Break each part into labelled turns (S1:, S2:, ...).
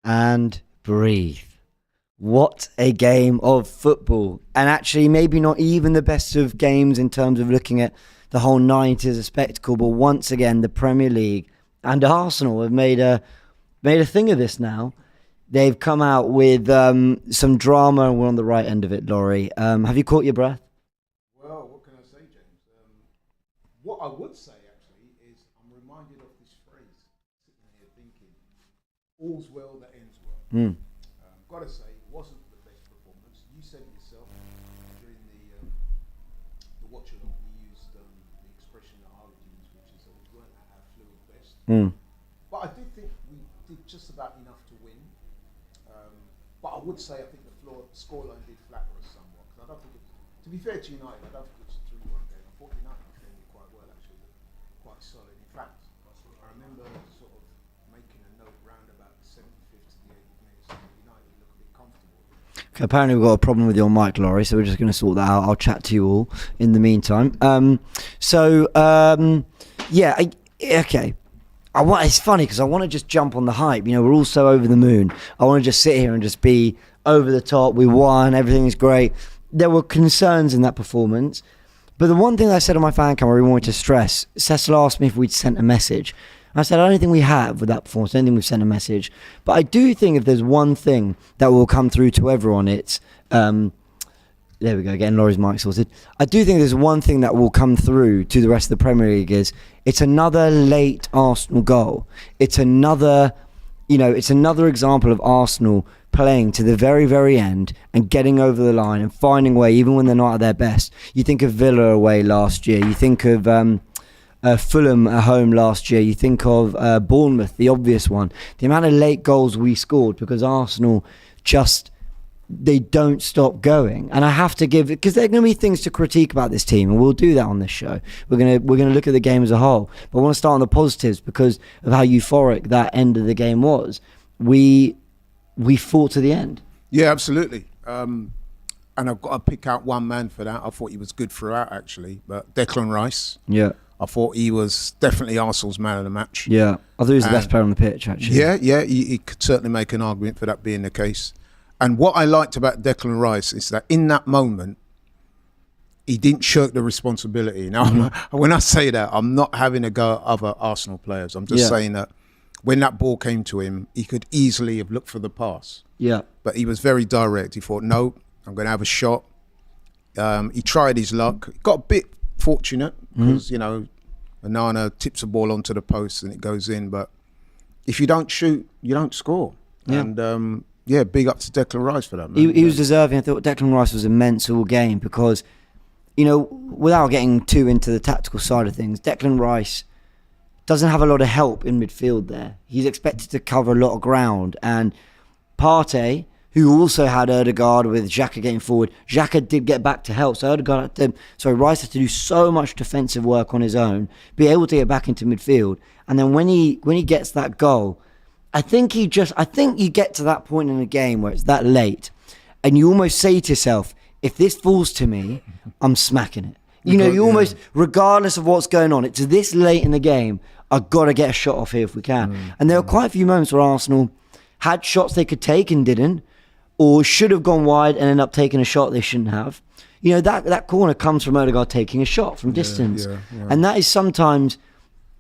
S1: and breathe. What a game of football. And actually, maybe not even the best of games in terms of looking at the whole 90s as a spectacle, but once again, the Premier League and Arsenal have made a thing of this now. They've come out with some drama, and we're on the right end of it, Laurie. Have you caught your breath?
S2: Well, what can I say, James? What I would say, actually, is I'm reminded of this phrase, sitting here thinking, all's well that ends well. Got to say, it wasn't the best performance. You said it yourself during the watch along. We used the expression that Harvey used, which is that we weren't at our fluid best. But I did think we did just about enough to win. But I would say I think the scoreline did flatter us somewhat. Because I don't think to be fair to United, I don't think it's a 3-1 game. I thought United defended quite well, actually, quite solid. In fact, I remember sort of making a note round about the 75th to the 80th minute, so United looked a bit comfortable.
S1: Okay, apparently we've got a problem with your mic, Laurie, so we're just going to sort that out. I'll chat to you all in the meantime. Okay. It's funny because I want to just jump on the hype. You know, we're all so over the moon. I want to just sit here and just be over the top. We won. Everything is great. There were concerns in that performance. But the one thing I said on my fan camera we wanted to stress, Cecil asked me if we'd sent a message. I said, I don't think we have with that performance. I don't think we've sent a message. But I do think if there's one thing that will come through to everyone, it's... there we go, getting Laurie's mic sorted. I do think there's one thing that will come through to the rest of the Premier League is it's another late Arsenal goal. It's another example of Arsenal playing to the very, very end and getting over the line and finding a way, even when they're not at their best. You think of Villa away last year. You think of Fulham at home last year. You think of Bournemouth, the obvious one. The amount of late goals we scored because Arsenal just... they don't stop going, and I have to give, because there are going to be things to critique about this team, and we'll do that on this show. We're going to look at the game as a whole, but I want to start on the positives because of how euphoric that end of the game was. We fought to the end.
S2: Yeah, absolutely. And I've got to pick out one man for that. I thought he was good throughout, actually, but Declan Rice.
S1: Yeah,
S2: I thought he was definitely Arsenal's man of the match.
S1: Yeah, I thought he was the best player on the pitch, actually.
S2: Yeah, he could certainly make an argument for that being the case. And what I liked about Declan Rice is that in that moment, he didn't shirk the responsibility. Now, when I say that, I'm not having a go at other Arsenal players. I'm just saying that when that ball came to him, he could easily have looked for the pass. Yeah. But he was very direct. He thought, no, I'm going to have a shot. He tried his luck. Got a bit fortunate because, you know, Onana tips a ball onto the post and it goes in. But if you don't shoot, you don't score. Yeah. And... yeah, big up to Declan Rice for that, man.
S1: He was deserving. I thought Declan Rice was immense all game because, you know, without getting too into the tactical side of things, Declan Rice doesn't have a lot of help in midfield there. He's expected to cover a lot of ground. And Partey, who also had Odegaard with Xhaka getting forward, Xhaka did get back to help. So Rice had to do so much defensive work on his own, be able to get back into midfield. And then when he gets that goal... I think you get to that point in the game where it's that late and you almost say to yourself, if this falls to me, I'm smacking it. You know, you almost, regardless of what's going on, it's this late in the game, I've got to get a shot off here if we can. And there were quite a few moments where Arsenal had shots they could take and didn't, or should have gone wide and ended up taking a shot they shouldn't have. You know, that corner comes from Odegaard taking a shot from distance. And that is sometimes,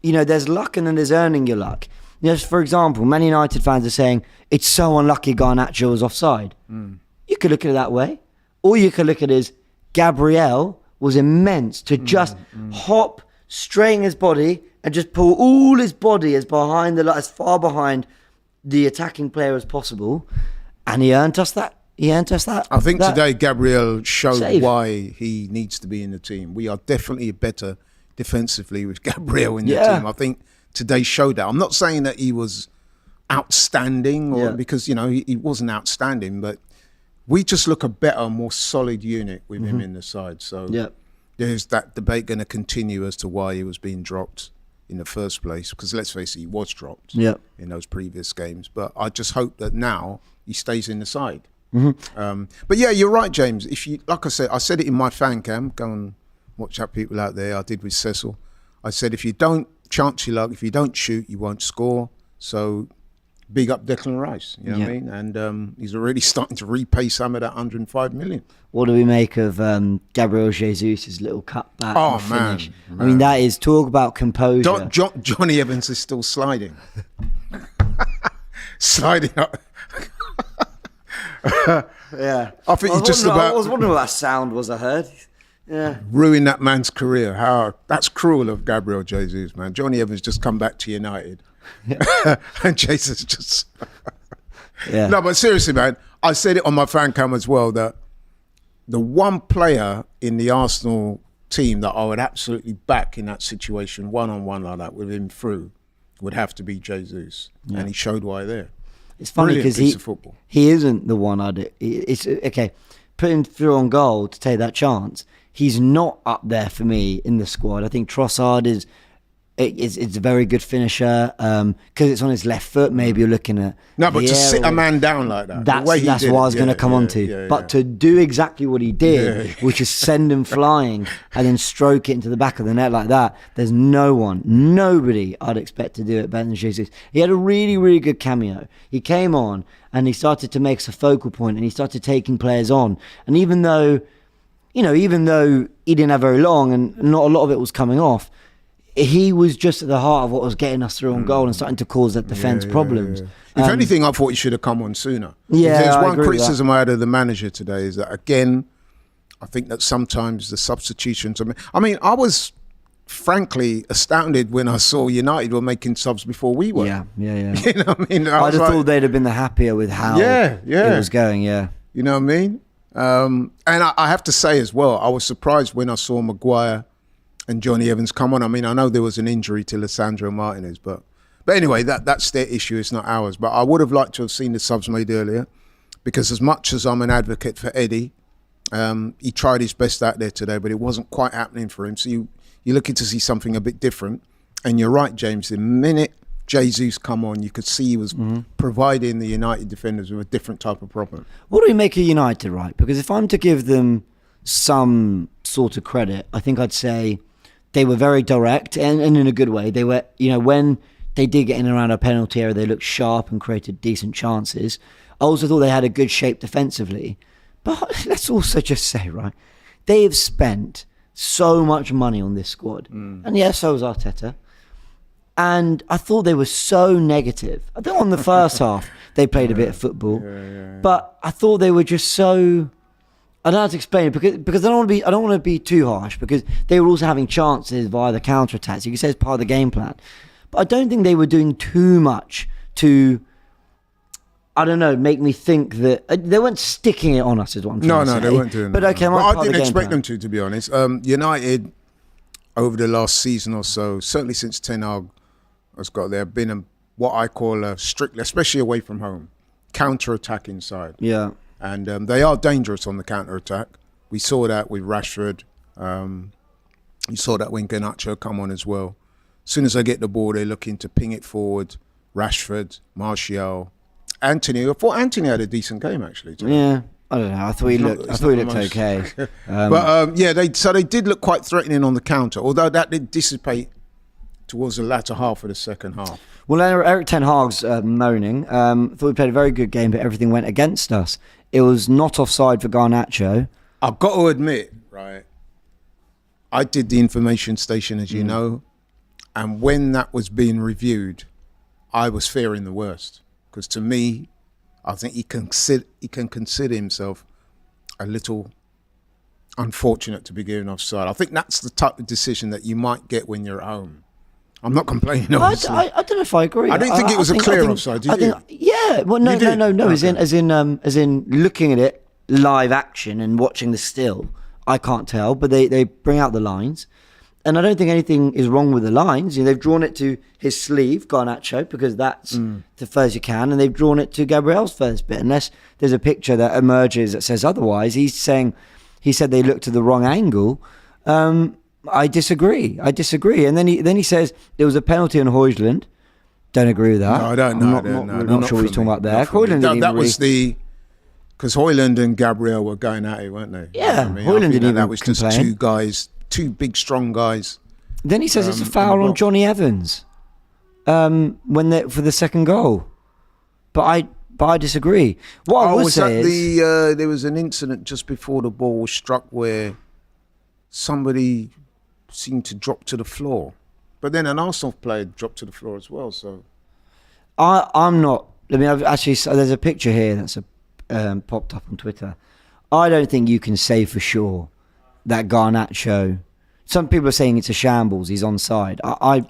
S1: you know, there's luck and then there's earning your luck. Yes, for example, Man United fans are saying it's so unlucky Garnacho was offside. You could look at it that way. Or you could look at it as Gabriel was immense to just hop, straighten his body and just pull all his body as far behind the attacking player as possible. And he earned us that.
S2: I think today Gabriel showed why he needs to be in the team. We are definitely better defensively with Gabriel in the team. I think today showed that. I'm not saying that he was outstanding because, you know, he wasn't outstanding, but we just look a better, more solid unit with him in the side. So there's that debate going to continue as to why he was being dropped in the first place, because let's face it, he was dropped in those previous games. But I just hope that now he stays in the side. But yeah, you're right, James. If you, like I said it in my fan cam, go and watch out people out there. I did with Cecil. I said, if you don't chance your luck, if you don't shoot, you won't score. So big up Declan Rice, you know what I mean? And he's already starting to repay some of that 105 million.
S1: What do we make of Gabriel Jesus' little cutback
S2: Oh,
S1: finish?
S2: man.
S1: I mean, that is talk about composure.
S2: Johnny Evans is still sliding. Sliding up.
S1: Yeah.
S2: I think he just about...
S1: I was wondering what that sound was I heard. Yeah.
S2: Ruined that man's career. That's cruel of Gabriel Jesus, man. Johnny Evans just come back to United. And Jesus just...
S1: Yeah.
S2: No, but seriously, man, I said it on my fan cam as well, that the one player in the Arsenal team that I would absolutely back in that situation, one-on-one like that, with him through, would have to be Jesus. Yeah. And he showed why there.
S1: It's funny because he isn't the one it's okay, put him through on goal to take that chance. He's not up there for me in the squad. I think Trossard is a very good finisher because it's on his left foot. Maybe you're looking at
S2: but to sit a man down like that.
S1: That's what I was going to come on to. But to do exactly what he did, which is send him flying and then stroke it into the back of the net like that. There's nobody I'd expect to do it better than Jesus. He had a really, really good cameo. He came on and he started to make us a focal point and he started taking players on. And even though he didn't have very long and not a lot of it was coming off, he was just at the heart of what was getting us through on goal and starting to cause that defence problems.
S2: If anything, I thought he should have come on sooner.
S1: Yeah,
S2: there's one criticism I had of the manager today is that, again, I think that sometimes the substitutions... I mean, I was frankly astounded when I saw United were making subs before we were.
S1: Yeah.
S2: You know what I mean?
S1: I'd have thought they'd have been the happier with how it was going, You
S2: know what I mean? And I have to say as well, I was surprised when I saw Maguire and Johnny Evans come on. I mean, I know there was an injury to Lissandro Martinez, but anyway, that's their issue. It's not ours. But I would have liked to have seen the subs made earlier, because as much as I'm an advocate for Eddie, he tried his best out there today, but it wasn't quite happening for him. So you're looking to see something a bit different. And you're right, James. The minute Jesus come on, you could see he was providing the United defenders with a different type of problem.
S1: What do we make of United, right? Because if I'm to give them some sort of credit, I think I'd say they were very direct and in a good way. They were, when they did get in and around a penalty area, they looked sharp and created decent chances. I also thought they had a good shape defensively. But let's also just say, right, they have spent so much money on this squad. And yes, so was Arteta. And I thought they were so negative. I think on the first half, they played a bit of football. But I thought they were just so... I don't know how to explain it because I don't want to be too harsh, because they were also having chances via the counter-attacks. You could say it's part of the game plan. But I don't think they were doing too much to, I don't know, make me think that... they weren't sticking it on us, is what I'm trying to say.
S2: No, they weren't doing that.
S1: But okay,
S2: I didn't expect them to be honest. United, over the last season or so, certainly since Ten Hag has got there, been what I call a strict, especially away from home, counter-attacking side.
S1: Yeah.
S2: And they are dangerous on the counter-attack. We saw that with Rashford. You saw that when Garnacho come on as well. As soon as they get the ball, they're looking to ping it forward. Rashford, Martial, Anthony. I thought Anthony had a decent game, actually, today.
S1: Yeah, I don't know. I thought he looked okay.
S2: But they did look quite threatening on the counter, although that did dissipate towards the latter half of the second half.
S1: Well, Eric Ten Hag's moaning. Thought we played a very good game, but everything went against us. It was not offside for Garnacho.
S2: I've got to admit, right, I did the information station, as you know, and when that was being reviewed, I was fearing the worst. Because to me, I think he can consider himself a little unfortunate to be given offside. I think that's the type of decision that you might get when you're at home. I'm not complaining, obviously.
S1: I don't know if I agree.
S2: I didn't think it was a clear offside, did you?
S1: Yeah, well, no.
S2: Okay.
S1: As in looking at it live action and watching the still, I can't tell, but they bring out the lines. And I don't think anything is wrong with the lines. They've drawn it to his sleeve, Garnacho, because that's the furthest you can, and they've drawn it to Gabriel's first bit. Unless there's a picture that emerges that says otherwise. He said they looked to the wrong angle. I disagree. And then he says there was a penalty on Højlund. Don't agree with that.
S2: No, I don't know.
S1: I'm not sure what he's talking about there.
S2: That was because Højlund and Gabriel were going at it, weren't they?
S1: Yeah, Højlund didn't even
S2: that was just
S1: complain.
S2: two big, strong guys.
S1: Then he says it's a foul on Johnny Evans for the second goal. But I disagree. What I would say is
S3: there was an incident just before the ball was struck where somebody seemed to drop to the floor, but then an Arsenal player dropped to the floor as well. So
S1: I'm not. I mean, there's a picture here that's popped up on Twitter. I don't think you can say for sure that Garnacho. Some people are saying it's a shambles. He's onside. I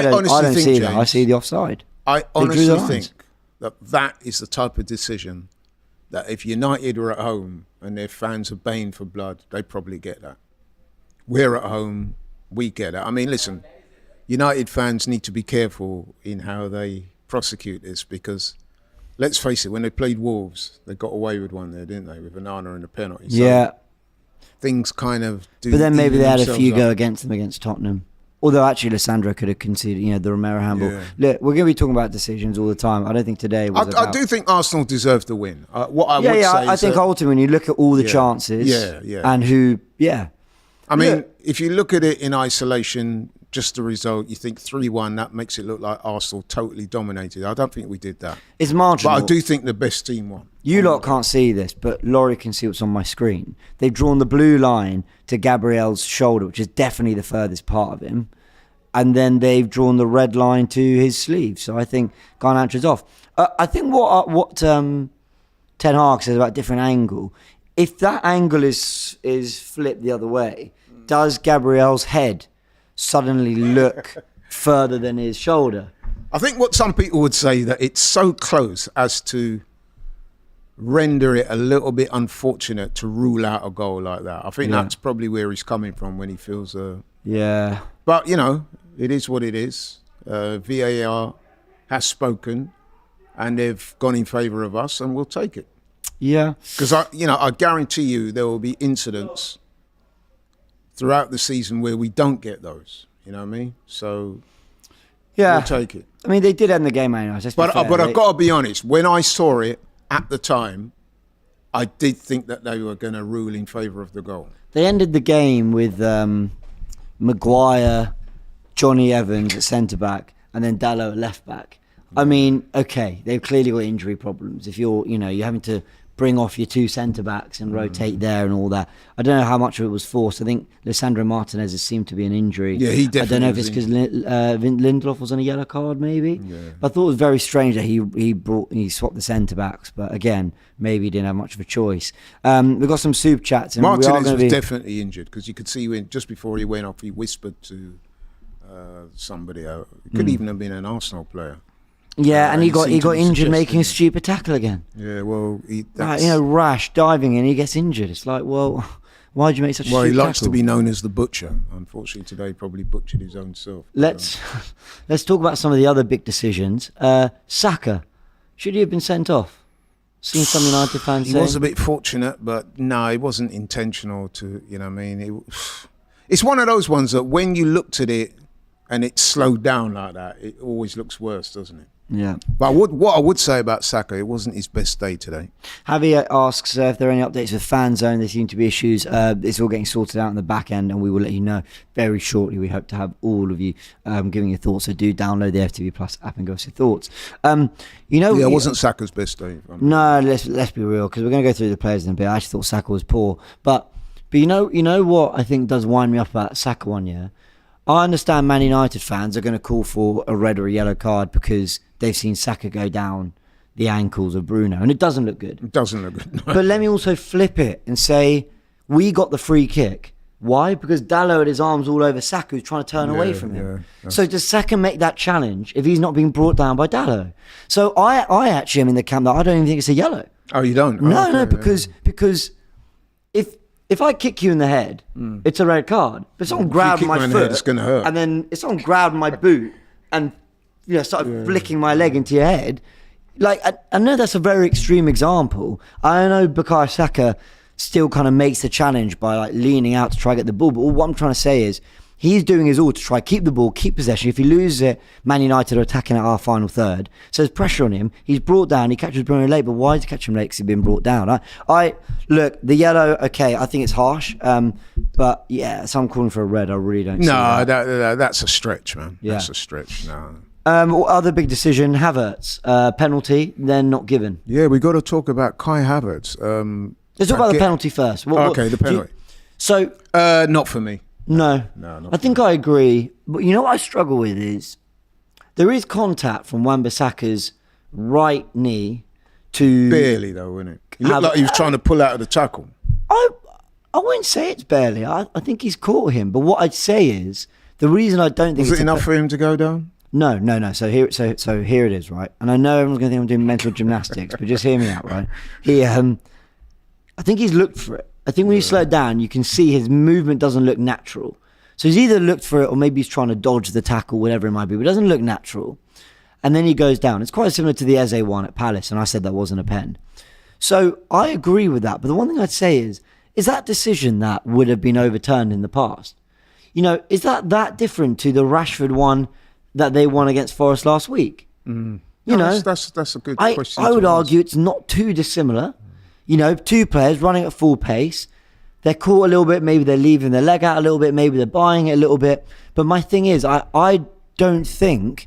S1: don't see
S3: James,
S1: that. I see the offside.
S3: I honestly think that is the type of decision that if United were at home and their fans are baying for blood, they probably get that. We're at home, we get it. I mean, listen, United fans need to be careful in how they prosecute this because, let's face it, when they played Wolves, they got away with one there, didn't they, with Onana and a penalty. So
S1: yeah.
S3: Things kind of do.
S1: But then maybe they had a few go against them against Tottenham. Although actually Lissandro could have conceded, the Romero handball.
S3: Yeah.
S1: Look, we're going to be talking about decisions all the time. I don't think today was
S3: I do think Arsenal deserved the win. I
S1: think ultimately when you look at all the chances and who,
S3: I mean, if you look at it in isolation, just the result, you think 3-1, that makes it look like Arsenal totally dominated. I don't think we did that.
S1: It's marginal.
S3: But I do think the best team won.
S1: You lot can't see this, but Laurie can see what's on my screen. They've drawn the blue line to Gabriel's shoulder, which is definitely the furthest part of him. And then they've drawn the red line to his sleeve. So I think Garnacho's off. I think what Ten Hag says about different angle, if that angle is flipped the other way, does Gabriel's head suddenly look further than his shoulder?
S3: I think what some people would say that it's so close as to render it a little bit unfortunate to rule out a goal like that. I think that's probably where he's coming from when he feels
S1: yeah.
S3: But it is what it is. VAR has spoken and they've gone in favour of us and we'll take it.
S1: Yeah.
S3: Because I guarantee you there will be incidents throughout the season where we don't get those. You know what I mean? So we'll take it.
S1: I mean, they did end the game, man.
S3: But I've got to be honest. When I saw it at the time, I did think that they were going to rule in favour of the goal.
S1: They ended the game with Maguire, Johnny Evans at centre-back, and then Dalot at left-back. I mean, okay, they've clearly got injury problems. If you're having to bring off your two centre-backs and rotate there and all that. I don't know how much of it was forced. I think Lisandro Martinez has seemed to be an injury.
S3: Yeah, he definitely.
S1: I don't know if it's because Lindelof was on a yellow card, maybe.
S3: Yeah.
S1: But I thought it was very strange that he swapped the centre-backs. But again, maybe he didn't have much of a choice. We've got some soup chats. And
S3: Martinez was definitely injured because you could see just before he went off, he whispered to somebody. It could even have been an Arsenal player.
S1: Yeah, and he got injured making a stupid tackle again.
S3: Yeah, well,
S1: rash diving and he gets injured. It's like, well, why'd you make such a stupid tackle?
S3: Well, he likes to be known as the butcher. Unfortunately, today he probably butchered his own self.
S1: Let's talk about some of the other big decisions. Saka, should he have been sent off? Seen some United fans say.
S3: He was a bit fortunate, but no, it wasn't intentional to, it's one of those ones that when you looked at it and it slowed down like that, it always looks worse, doesn't it?
S1: Yeah.
S3: But what I would say about Saka, it wasn't his best day today.
S1: Javier asks if there are any updates with FANZONE. There seem to be issues. It's all getting sorted out in the back end, and we will let you know very shortly. We hope to have all of you giving your thoughts. So do download the FTV Plus app and give us your thoughts. It
S3: wasn't Saka's best day.
S1: No, let's be real, because we're going to go through the players in a bit. I actually thought Saka was poor, but you know what I think does wind me up about Saka one year. I understand Man United fans are going to call for a red or a yellow card because they've seen Saka go down the ankles of Bruno, and it doesn't look good.
S3: It doesn't look good.
S1: But let me also flip it and say, we got the free kick. Why? Because Dalot had his arms all over Saka, who's trying to turn away from him. Yeah. So does Saka make that challenge if he's not being brought down by Dalot? So I actually am in the camp that I don't even think it's a yellow.
S3: Oh, you don't?
S1: No, because if I kick you in the head, it's a red card. But if someone grabbed my foot,
S3: head, it's going to hurt.
S1: And then if someone grabbed my boot and started flicking my leg into your head, like I know that's a very extreme example. I know Bukayo Saka still kind of makes the challenge by like leaning out to try to get the ball. But what I'm trying to say is he's doing his all to try keep the ball, keep possession. If he loses it, Man United are attacking at our final third. So there's pressure on him. He's brought down. He catches Bruno late. But why does he catch him late? Because he's been brought down. I look, the yellow, okay, I think it's harsh. But yeah, so I'm calling for a red. I really don't see that.
S3: No, that's a stretch, man.
S1: Yeah.
S3: That's a stretch. No.
S1: Other big decision, Havertz. Penalty, then not given.
S3: Yeah, we got to talk about Kai Havertz.
S1: Let's talk about the penalty first.
S3: Okay, the penalty. Not for me.
S1: No.
S3: Not
S1: I think I agree. But you know what I struggle with is there is contact from Wan-Bissaka's right knee to...
S3: Barely, though, isn't it? He looked like he was trying to pull out of the tackle.
S1: I wouldn't say it's barely. I think he's caught him. But what I'd say is the reason I don't think...
S3: Was it enough for him to go down?
S1: No. So here it is, right? And I know everyone's going to think I'm doing mental gymnastics, but just hear me out, right? I think he's looked for it. I think when you slow it down, you can see his movement doesn't look natural. So he's either looked for it or maybe he's trying to dodge the tackle, whatever it might be, but it doesn't look natural. And then he goes down. It's quite similar to the Eze one at Palace, and I said that wasn't a pen. So I agree with that. But the one thing I'd say is that decision that would have been overturned in the past? You know, is that different to the Rashford one that they won against Forest last week?
S3: You
S1: know,
S3: that's a good question.
S1: I would argue it's not too dissimilar. You know, two players running at full pace. They're caught a little bit. Maybe they're leaving their leg out a little bit. Maybe they're buying it a little bit. But my thing is, I don't think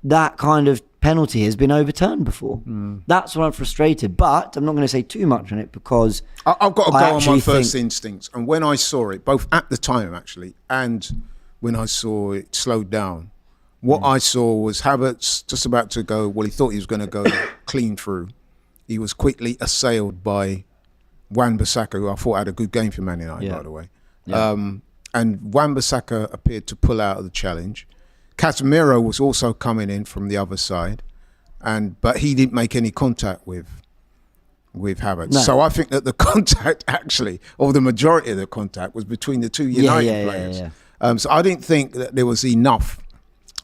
S1: that kind of penalty has been overturned before. That's why I'm frustrated. But I'm not going to say too much on it because
S3: I've got to go on my first instincts. And when I saw it, both at the time actually, and when I saw it slowed down, what I saw was Havertz just about to go. Well, he thought he was going to go clean through. He was quickly assailed by Wan-Bissaka, who I thought had a good game for Man United, by the way. Yeah. And Wan-Bissaka appeared to pull out of the challenge. Casemiro was also coming in from the other side, but he didn't make any contact with Havertz. No. So I think that the contact actually, or the majority of the contact, was between the two United players. So I didn't think that there was enough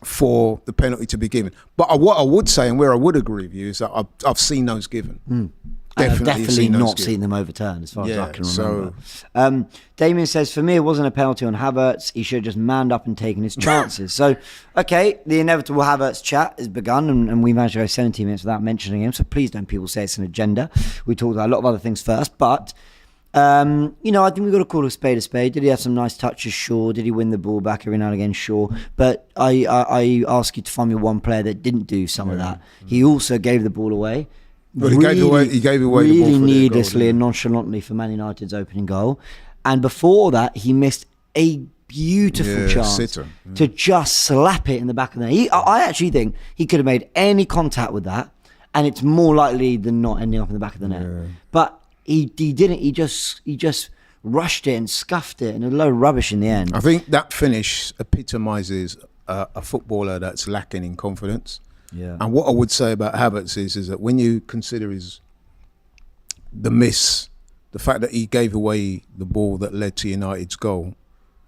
S3: for the penalty to be given. But what I would say, and where I would agree with you, is that I've seen those given.
S1: I've definitely not seen them overturned as far as I can remember. Damien says, for me, it wasn't a penalty on Havertz. He should have just manned up and taken his chances. So, okay, the inevitable Havertz chat has begun, and we managed to go 17 minutes without mentioning him. So please don't people say it's an agenda. We talked about a lot of other things first, but you know, I think we've got to call a spade a spade. Did he have some nice touches? Sure. Did he win the ball back every now and again? Sure. But I ask you to find me one player that didn't do some of that. He also gave the ball away.
S3: But he gave away the ball
S1: really needlessly and nonchalantly for Man United's opening goal. And before that, he missed a beautiful chance to just slap it in the back of the net. I actually think he could have made any contact with that, and it's more likely than not ending up in the back of the net. But he didn't. He just rushed it and scuffed it, and a load of rubbish in the end.
S3: I think that finish epitomises a footballer that's lacking in confidence.
S1: Yeah.
S3: And what I would say about Havertz is that when you consider the miss, the fact that he gave away the ball that led to United's goal,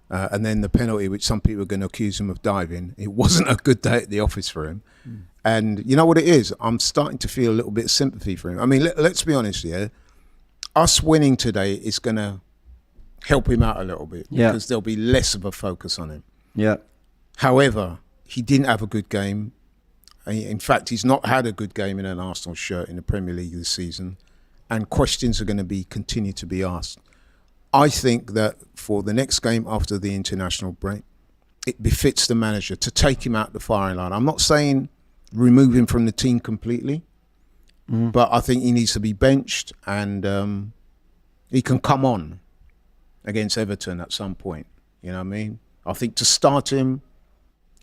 S3: and then the penalty, which some people are going to accuse him of diving, it wasn't a good day at the office for him. And you know what it is? I'm starting to feel a little bit of sympathy for him. I mean, let's be honest here. Us winning today is going to help him out a little bit because there'll be less of a focus on him.
S1: Yeah.
S3: However, he didn't have a good game. In fact, he's not had a good game in an Arsenal shirt in the Premier League this season, and questions are going to continue to be asked. I think that for the next game after the international break, it befits the manager to take him out the firing line. I'm not saying remove him from the team completely, but I think he needs to be benched, and he can come on against Everton at some point. You know what I mean? I think to start him,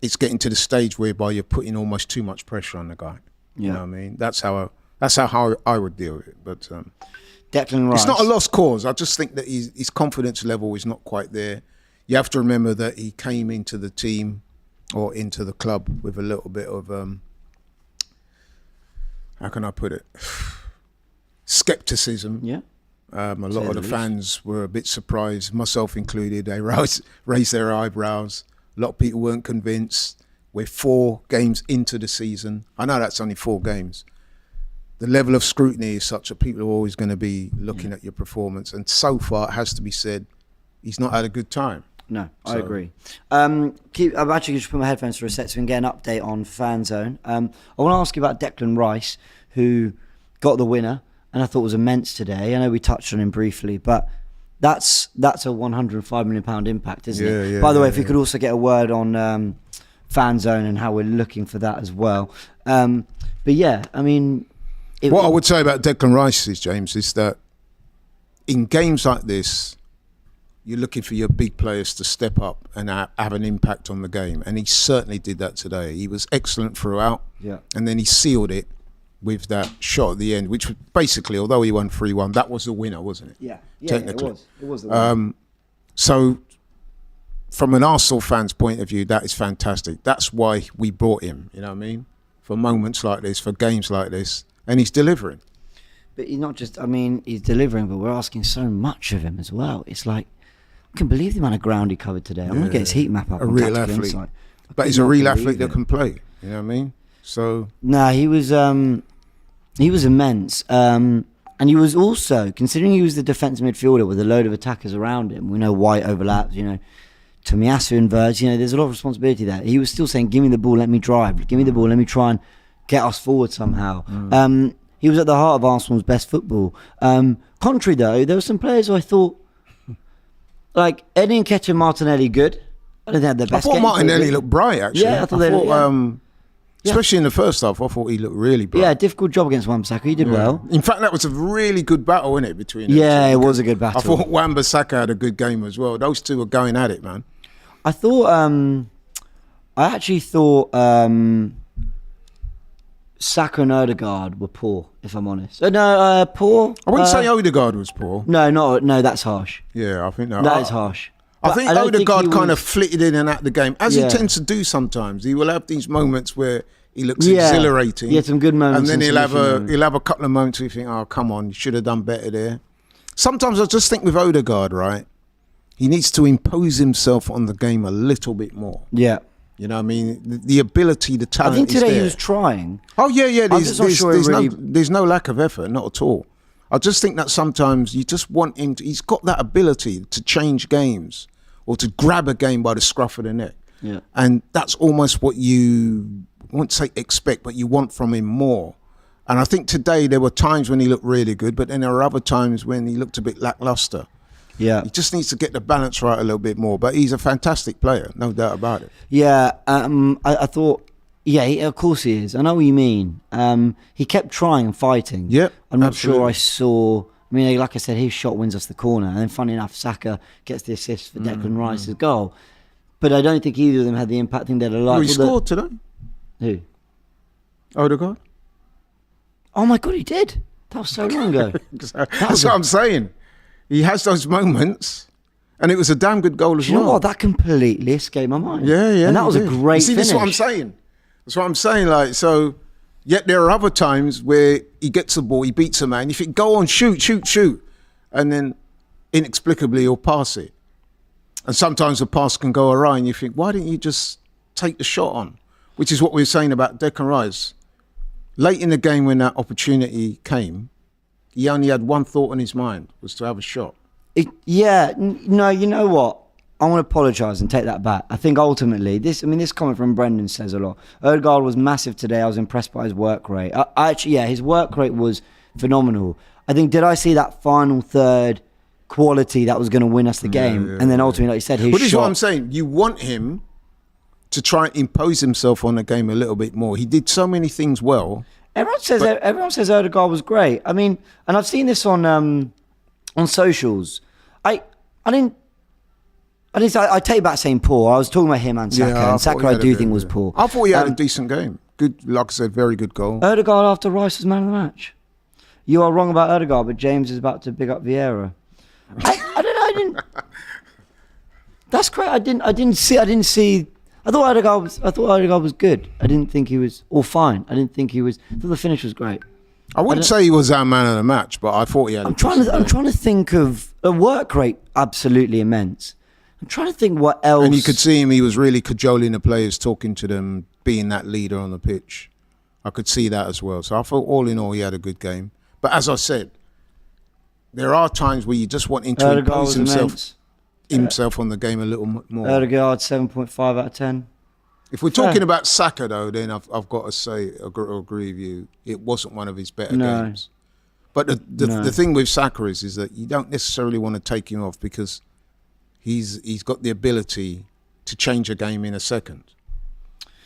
S3: it's getting to the stage whereby you're putting almost too much pressure on the guy. You know what I mean? That's how I would deal with it. But
S1: Declan Rice.
S3: It's not a lost cause. I just think that his confidence level is not quite there. You have to remember that he came into the team or into the club with a little bit of, how can I put it, skepticism.
S1: Yeah.
S3: A lot of the fans were a bit surprised, myself included. They raised their eyebrows. A lot of people weren't convinced. We're 4 games into the season. I know that's only 4 games. The level of scrutiny is such that people are always going to be looking at your performance. And so far, it has to be said, he's not had a good time.
S1: No, I agree. I'm actually just put my headphones for a sec so we can get an update on FANZONE. I want to ask you about Declan Rice, who got the winner, and I thought was immense today. I know we touched on him briefly, but that's a £105 million impact, isn't it? By the way, if we could also get a word on fan zone and how we're looking for that as well. But yeah, I mean,
S3: what I would say about Declan Rice is, James, is that in games like this, you're looking for your big players to step up and have an impact on the game, and he certainly did that today. He was excellent throughout, and then he sealed it with that shot at the end, which was basically, although he won 3-1, that was the winner, wasn't it?
S1: Yeah,
S3: technically.
S1: It was the winner.
S3: So, from an Arsenal fan's point of view, that is fantastic. That's why we brought him, you know what I mean? For moments like this, for games like this, and he's delivering.
S1: But he's not just, I mean, he's delivering, but we're asking so much of him as well. It's like, I can believe the amount of ground he covered today. I'm going to get his heat map up.
S3: A real athlete. But he's a real athlete that can play, you know what I mean? So...
S1: Nah, he was immense. And he was also, considering he was the defensive midfielder with a load of attackers around him, we know White overlaps, you know, Tomiyasu inverts, you know, there's a lot of responsibility there. He was still saying, give me the ball, let me drive. Give me the ball, let me try and get us forward somehow. He was at the heart of Arsenal's best football. Contrary though, there were some players who I thought, like Eddie Nketiah, Martinelli, good. I don't think they had their best game.
S3: I thought Martinelli looked bright, actually.
S1: Yeah, I thought
S3: especially in the first half, I thought he looked really bright.
S1: Yeah, difficult job against Wan-Bissaka. He did well.
S3: In fact, that was a really good battle, wasn't it, between them?
S1: Yeah, it was a good battle.
S3: I thought Wan-Bissaka had a good game as well. Those two were going at it, man.
S1: I thought, I actually thought Saka and Odegaard were poor, if I'm honest. Poor.
S3: I wouldn't say Odegaard was poor.
S1: No, that's harsh.
S3: Yeah, I think
S1: that is harsh.
S3: I think Odegaard kind of flitted in and out of the game, as he tends to do sometimes. He will have these moments where he looks exhilarating.
S1: He had some good moments.
S3: And then he'll have a couple of moments where you think, oh, come on, you should have done better there. Sometimes I just think with Odegaard, right, he needs to impose himself on the game a little bit more.
S1: Yeah.
S3: You know what I mean? The ability, the talent is there.
S1: I think today he was trying.
S3: Oh, yeah. There's no lack of effort, not at all. I just think that sometimes you just want him to... He's got that ability to change games or to grab a game by the scruff of the neck.
S1: Yeah.
S3: And that's almost what you, I won't say expect, but you want from him more. And I think today there were times when he looked really good, but then there were other times when he looked a bit lackluster.
S1: Yeah.
S3: He just needs to get the balance right a little bit more. But he's a fantastic player, no doubt about it.
S1: Yeah, I thought... Yeah, of course he is. I know what you mean. He kept trying and fighting.
S3: Yep,
S1: I'm not sure I saw... I mean, like I said, his shot wins us the corner. And then, funny enough, Saka gets the assist for Declan Rice's goal. But I don't think either of them had the impact thing they'd have liked.
S3: He scored today.
S1: Who?
S3: Odegaard.
S1: Oh, my God, he did. That was so long ago.
S3: That's what I'm saying. He has those moments... And it was a damn good goal as well.
S1: You know what? That completely escaped my mind.
S3: Yeah.
S1: And that was a great
S3: finish. This is what I'm saying. That's what I'm saying. Like, so, yet there are other times where he gets the ball, he beats a man. You think, go on, shoot. And then inexplicably he'll pass it. And sometimes the pass can go awry and you think, why didn't you just take the shot on? Which is what we were saying about Declan Rice. Late in the game when that opportunity came, he only had one thought in his mind, was to have a shot.
S1: No, you know what? I want to apologise and take that back. I think ultimately, this comment from Brendan says a lot. Odegaard was massive today. I was impressed by his work rate. His work rate was phenomenal. I think, did I see that final third quality that was going to win us the game? And then ultimately, like you said, his shot.
S3: But this is what I'm saying. You want him to try and impose himself on the game a little bit more. He did so many things well. Everyone
S1: says Odegaard was great. I mean, and I've seen this on socials. I take back saying poor. I was talking about him and Saka, and Saka I do think was poor.
S3: I thought he had a decent game. Good, like I said, very good goal.
S1: Odegaard after Rice was man of the match. You are wrong about Odegaard, but James is about to big up Vieira. I didn't. That's great. I didn't see. I thought Odegaard was good. I didn't think he was all fine. I thought the finish was great.
S3: I wouldn't say he was our man of the match, but I thought he had.
S1: I'm trying to think of a work rate absolutely immense. I'm trying to think what else.
S3: And you could see him. He was really cajoling the players, talking to them, being that leader on the pitch. I could see that as well. So I thought, all in all, he had a good game. But as I said, there are times where you just want him to impose himself on the game a little more.
S1: Odegaard 7.5 out of 10.
S3: If we're talking about Saka, though, then I've got to say, I agree with you. It wasn't one of his better games. But the thing with Saka is that you don't necessarily want to take him off because he's got the ability to change a game in a second.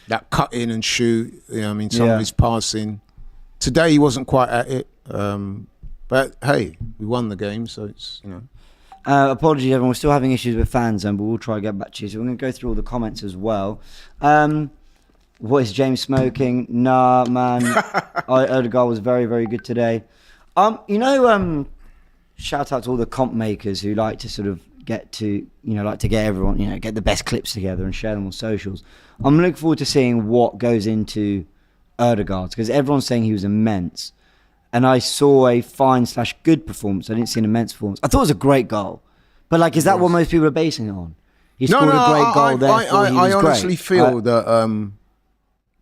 S3: that cut in and shoot. You know, I mean, some of his passing. Today he wasn't quite at it, but hey, we won the game, so it's, you know.
S1: Apologies, everyone. We're still having issues with FANZONE, but we'll try to get back to you. So we're going to go through all the comments as well. What is James smoking? Nah, man. Odegaard was very, very good today. Shout out to all the comp makers who like to sort of get everyone, get the best clips together and share them on socials. I'm looking forward to seeing what goes into Odegaard, because everyone's saying he was immense. And I saw a fine/good performance. I didn't see an immense performance. I thought it was a great goal. But, like, is that what most people are basing it on? He scored a great goal there.
S3: I honestly feel that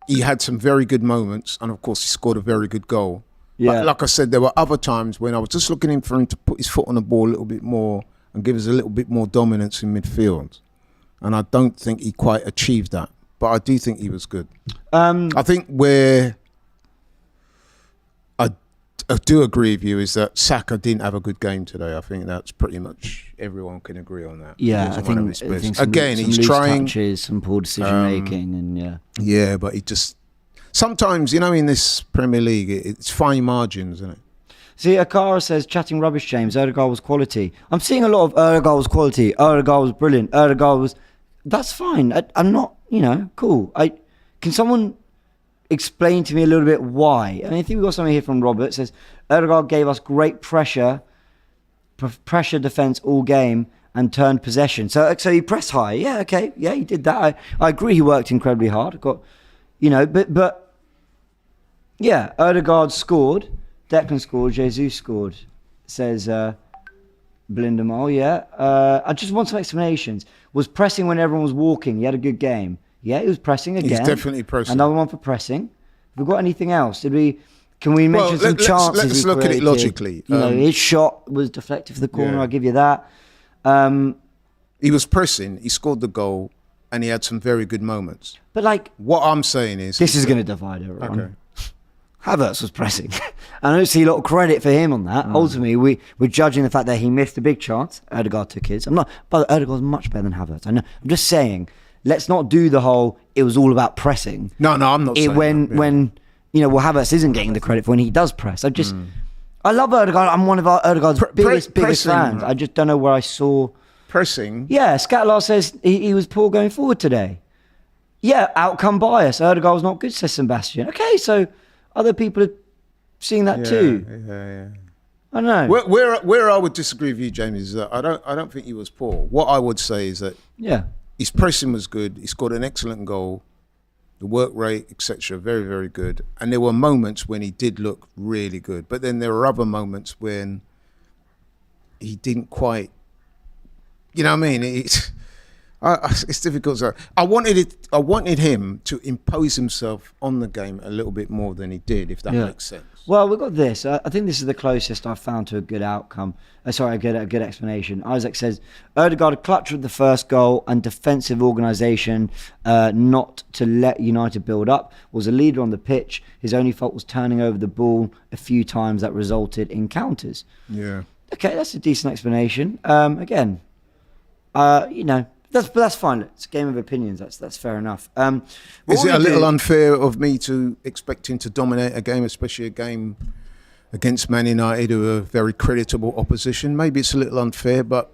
S3: he had some very good moments. And, of course, he scored a very good goal. Yeah. But like I said, there were other times when I was just looking for him to put his foot on the ball a little bit more and give us a little bit more dominance in midfield. And I don't think he quite achieved that. But I do think he was good. I think where I do agree with you is that Saka didn't have a good game today. I think that's pretty much everyone can agree on that.
S1: Yeah, I think
S3: again,
S1: some
S3: he's
S1: loose
S3: trying
S1: touches, some poor decision making, and
S3: yeah, but he just sometimes, in this Premier League, it's fine margins, isn't it?
S1: See, Akara says, chatting rubbish, James. Odegaard was quality. I'm seeing a lot of Odegaard was quality. Odegaard was brilliant. Odegaard was. That's fine. I'm not. Cool. Can someone explain to me a little bit why? I think we've got something here from Robert. It says, Odegaard gave us great pressure defence all game and turned possession. So he pressed high. Yeah, okay. Yeah, he did that. I agree he worked incredibly hard. But yeah, Odegaard scored. Declan scored. Jesus scored. Says Blindermal, yeah. I just want some explanations. Was pressing when everyone was walking. He had a good game. Yeah, he was pressing again.
S3: He's definitely pressing.
S1: Another one for pressing. Have we got anything else? Can we mention some chances?
S3: Let's look at it logically.
S1: His shot was deflected for the corner. I'll give you that.
S3: He was pressing. He scored the goal, and he had some very good moments.
S1: But
S3: what I'm saying is,
S1: this is going to divide everyone. Okay. Havertz was pressing. I don't see a lot of credit for him on that. Ultimately, we're judging the fact that he missed a big chance. Odegaard took his. But Odegaard's much better than Havertz. I know. I'm just saying. Let's not do the whole, it was all about pressing.
S3: No, I'm not saying
S1: that. When Havertz isn't getting the credit for when he does press. I love Odegaard. I'm one of Odegaard's biggest fans. I just don't know where I saw...
S3: Pressing?
S1: Yeah, Scatlar says he was poor going forward today. Yeah, outcome bias. Odegaard was not good, says Sebastian. Okay, so other people are seeing that too.
S3: Yeah.
S1: I don't know.
S3: Where I would disagree with you, James, is that I don't think he was poor. What I would say is that...
S1: Yeah.
S3: His pressing was good. He scored an excellent goal. The work rate, etc., very, very good. And there were moments when he did look really good. But then there were other moments when he didn't quite. You know what I mean? It's difficult. I wanted him to impose himself on the game a little bit more than he did, if that makes sense.
S1: Well, we've got this. I think this is the closest I've found to a good outcome. A good explanation. Isaac says, Odegaard clutch with the first goal and defensive organisation not to let United build up. Was a leader on the pitch. His only fault was turning over the ball a few times that resulted in counters.
S3: Yeah.
S1: Okay, that's a decent explanation. Again, That's fine. It's a game of opinions. That's fair enough.
S3: Is it a little unfair of me to expect him to dominate a game, especially a game against Man United, who are very creditable opposition? Maybe it's a little unfair, but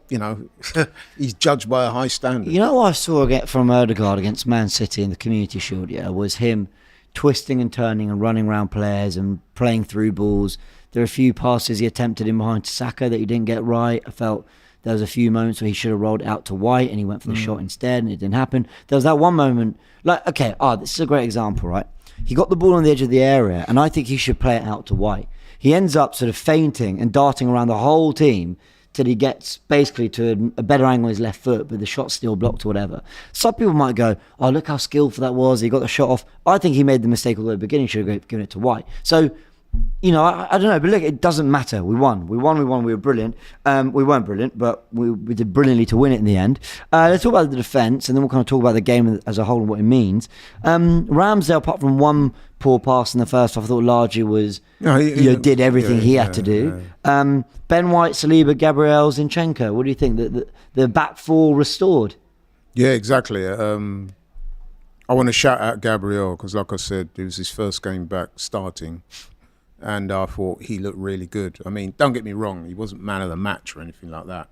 S3: he's judged by a high standard.
S1: What I saw from Odegaard against Man City in the Community Shield, was him twisting and turning and running around players and playing through balls. There are a few passes he attempted in behind Saka that he didn't get right. I felt there was a few moments where he should have rolled it out to White and he went for the shot instead and it didn't happen. There was that one moment, this is a great example, right? He got the ball on the edge of the area and I think he should play it out to White. He ends up sort of feinting and darting around the whole team till he gets basically to a better angle on his left foot, but the shot's still blocked or whatever. Some people might go, oh, look how skillful that was. He got the shot off. I think he made the mistake all the beginning. Should have given it to White. So, I don't know, but look, it doesn't matter. We won. We were brilliant. We weren't brilliant, but we did brilliantly to win it in the end. Let's talk about the defence, and then we'll kind of talk about the game as a whole and what it means. Ramsdale, apart from one poor pass in the first half, I thought largely was, did everything he had to do. Yeah. Ben White, Saliba, Gabriel, Zinchenko, what do you think? The back four restored?
S3: Yeah, exactly. I want to shout out Gabriel because, like I said, it was his first game back starting, and I thought he looked really good. I mean, don't get me wrong, he wasn't man of the match or anything like that,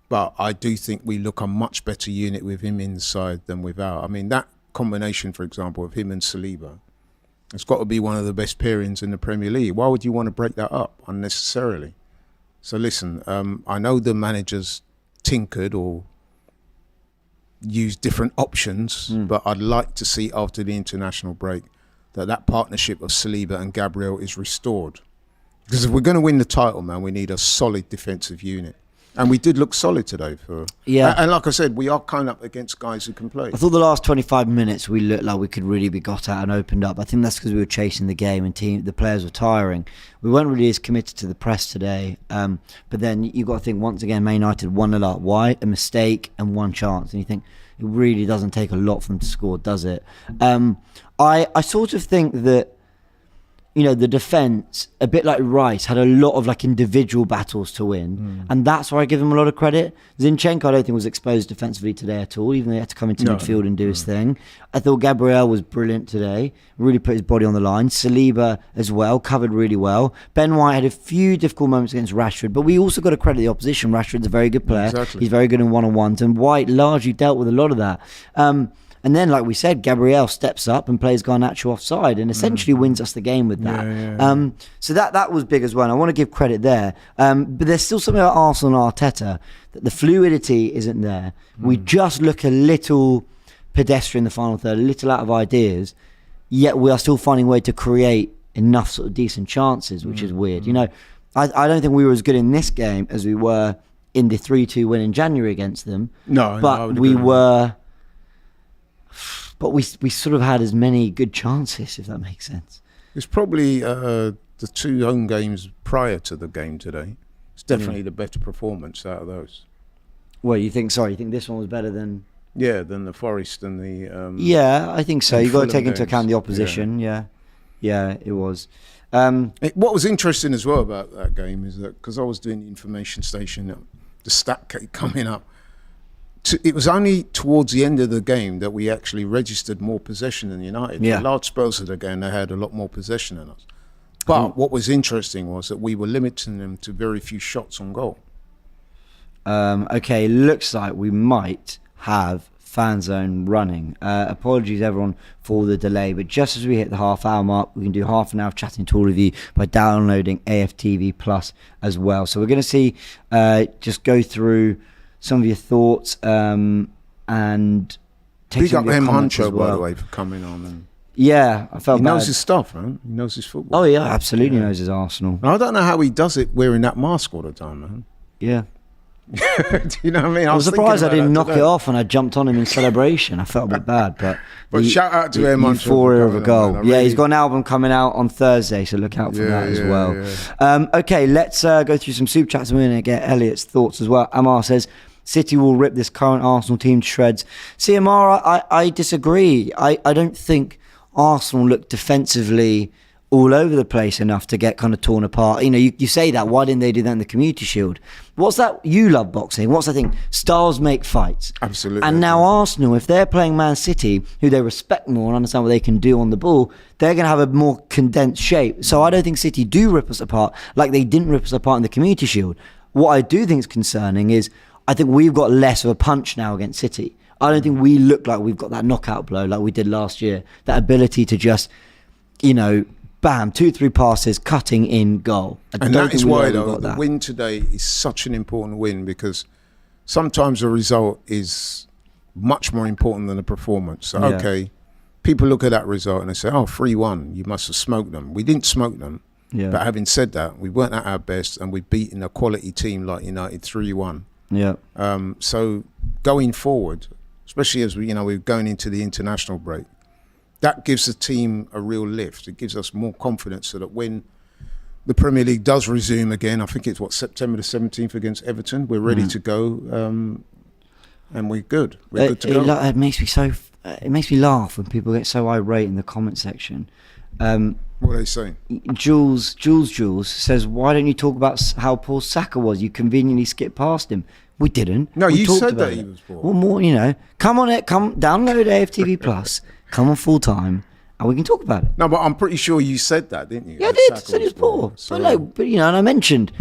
S3: but I do think we look a much better unit with him inside than without. I mean, that combination, for example, of him and Saliba, it's got to be one of the best pairings in the Premier League. Why would you want to break that up unnecessarily? So listen, I know the managers tinkered or used different options, but I'd like to see after the international break that partnership of Saliba and Gabriel is restored. Because if we're going to win the title, man, we need a solid defensive unit. And we did look solid today. And like I said, we are coming up against guys who can play.
S1: I thought the last 25 minutes we looked like we could really be got at and opened up. I think that's because we were chasing the game and the players were tiring. We weren't really as committed to the press today. But then you've got to think, once again, Man United 1-0 up. Why? A mistake and one chance. And you think, it really doesn't take a lot for them to score, does it? I sort of think that, you know, the defence, a bit like Rice, had a lot of like individual battles to win, and that's why I give him a lot of credit. Zinchenko, I don't think was exposed defensively today at all, even though he had to come into midfield and do his thing. I thought Gabriel was brilliant today, really put his body on the line. Saliba as well, covered really well. Ben White had a few difficult moments against Rashford, but we also got to credit the opposition. Rashford's a very good player.
S3: Exactly.
S1: He's very good in one-on-ones, and White largely dealt with a lot of that. And then, like we said, Gabriel steps up and plays Garnacho offside and essentially wins us the game with that. So that was big as well. And I want to give credit there. But there's still something about Arsenal and Arteta, that the fluidity isn't there. We just look a little pedestrian in the final third, a little out of ideas, yet we are still finding a way to create enough sort of decent chances, which is weird. You know, I don't think we were as good in this game as we were in the 3-2 win in January against them. But we were... But we sort of had as many good chances, if that makes sense.
S3: It's probably the two home games prior to the game today. It's definitely the better performance out of those.
S1: Well, you think this one was better than...
S3: Yeah, than the Forest and the...
S1: yeah, I think so. You've got to take into
S3: games.
S1: account the opposition. Yeah, it was.
S3: What was interesting as well about that game is that, because I was doing the information station, the stat kept coming up. It was only towards the end of the game that we actually registered more possession than United.
S1: Yeah.
S3: For large spells of the game, they had a lot more possession than us. But what was interesting was that we were limiting them to very few shots on goal.
S1: Okay, looks like we might have FANZONE running. Apologies everyone for the delay, but just as we hit the half-hour mark, we can do half an hour of chatting to all of you by downloading AFTV Plus as well. So we're going to see, just go through some of your thoughts and take
S3: Big
S1: some
S3: up
S1: of your
S3: him
S1: comments
S3: Huncho,
S1: as well.
S3: by the way, for coming on. And
S1: Yeah, I felt
S3: he
S1: bad.
S3: knows his stuff, man. He knows his football.
S1: Oh yeah, absolutely knows his Arsenal.
S3: And I don't know how he does it wearing that mask all the time, man.
S1: Yeah.
S3: Do you know what I mean?
S1: I was surprised I didn't knock
S3: today.
S1: it off when I jumped on him in celebration. I felt a bit bad, but
S3: shout out to him, Huncho,
S1: euphoria of a
S3: for
S1: goal.
S3: coming on, man.
S1: Yeah, he's got an album coming out on Thursday, so look out for that as well.
S3: Yeah.
S1: Okay, let's go through some super chats. We're going to get Elliot's thoughts as well. Amar says, City will rip this current Arsenal team to shreds. See, Amar, I disagree. I don't think Arsenal look defensively all over the place enough to get kind of torn apart. You know, you say that. Why didn't they do that in the Community Shield? What's that? You love boxing. What's that thing? Styles make fights.
S3: Absolutely.
S1: And now Arsenal, if they're playing Man City, who they respect more and understand what they can do on the ball, they're going to have a more condensed shape. So I don't think City do rip us apart like they didn't rip us apart in the Community Shield. What I do think is concerning is I think we've got less of a punch now against City. I don't think we look like we've got that knockout blow like we did last year. That ability to just, you know, bam, 2-3 passes, cutting in goal.
S3: And that is why, though, the win today is such an important win, because sometimes the result is much more important than the performance. So, okay, people look at that result and they say, oh, 3-1, you must have smoked them. We didn't smoke them. Yeah. But having said that, we weren't at our best and we've beaten a quality team like United 3-1.
S1: Yeah.
S3: So going forward, especially as we're going into the international break, that gives the team a real lift. It gives us more confidence so that when the Premier League does resume again, I think it's September the 17th against Everton, we're ready to go, and we're good. We're good to go.
S1: It makes me laugh when people get so irate in the comment section.
S3: What are they saying?
S1: Jules says, why don't you talk about how poor Saka was? You conveniently skipped past him. We didn't.
S3: No,
S1: we
S3: you
S1: talked
S3: said
S1: about
S3: that he
S1: it.
S3: was poor.
S1: Well, more, come on it, come download AFTV Plus, come on full time, and we can talk about it.
S3: No, but I'm pretty sure you said that, didn't you?
S1: Yeah, I
S3: That
S1: did.
S3: Saka
S1: Said he was poor.
S3: So,
S1: But and I mentioned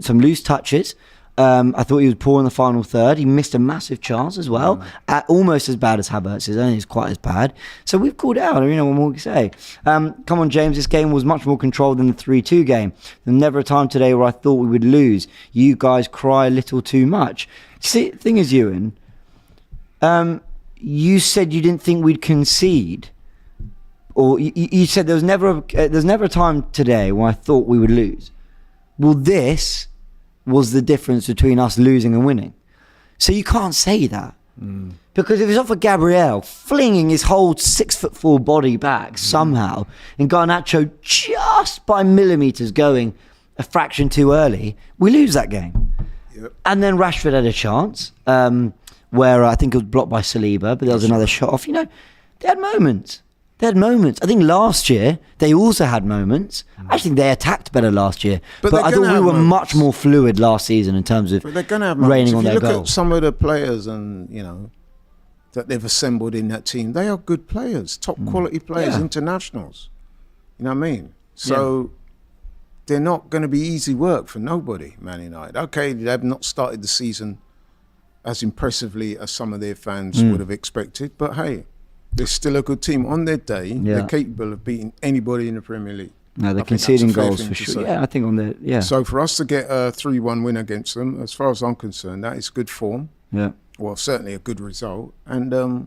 S1: some loose touches. I thought he was poor in the final third. He missed a massive chance as well. Almost as bad as Havertz. I don't think it's quite as bad. So we've called it out. What more we can say? Come on, James. This game was much more controlled than the 3-2 game. There's never a time today where I thought we would lose. You guys cry a little too much. See, the thing is, Ewan, you said you didn't think we'd concede. Or you said there's never a time today when I thought we would lose. Well, this was the difference between us losing and winning. So you can't say that. Because if it's off of Gabriel flinging his whole 6'4" body back somehow, and Garnacho just by millimetres going a fraction too early, we lose that game.
S3: Yep.
S1: And then Rashford had a chance where I think it was blocked by Saliba, but there was another shot off. They had moments. I think last year they also had moments. I think they attacked better last year. But I thought we were much more fluid last season in terms of
S3: they're going to have
S1: raining on
S3: if
S1: their
S3: you
S1: goal.
S3: look at some of the players and, that they've assembled in that team, they are good players, top quality players, internationals. You know what I mean? So they're not going to be easy work for nobody, Man United. Okay, they've not started the season as impressively as some of their fans would have expected, but hey, they're still a good team. On their day, they're capable of beating anybody in the Premier League.
S1: No, they're conceding goals for sure. Yeah, I think on the
S3: So for us to get a 3-1 win against them, as far as I'm concerned, that is good form.
S1: Yeah.
S3: Well, certainly a good result. And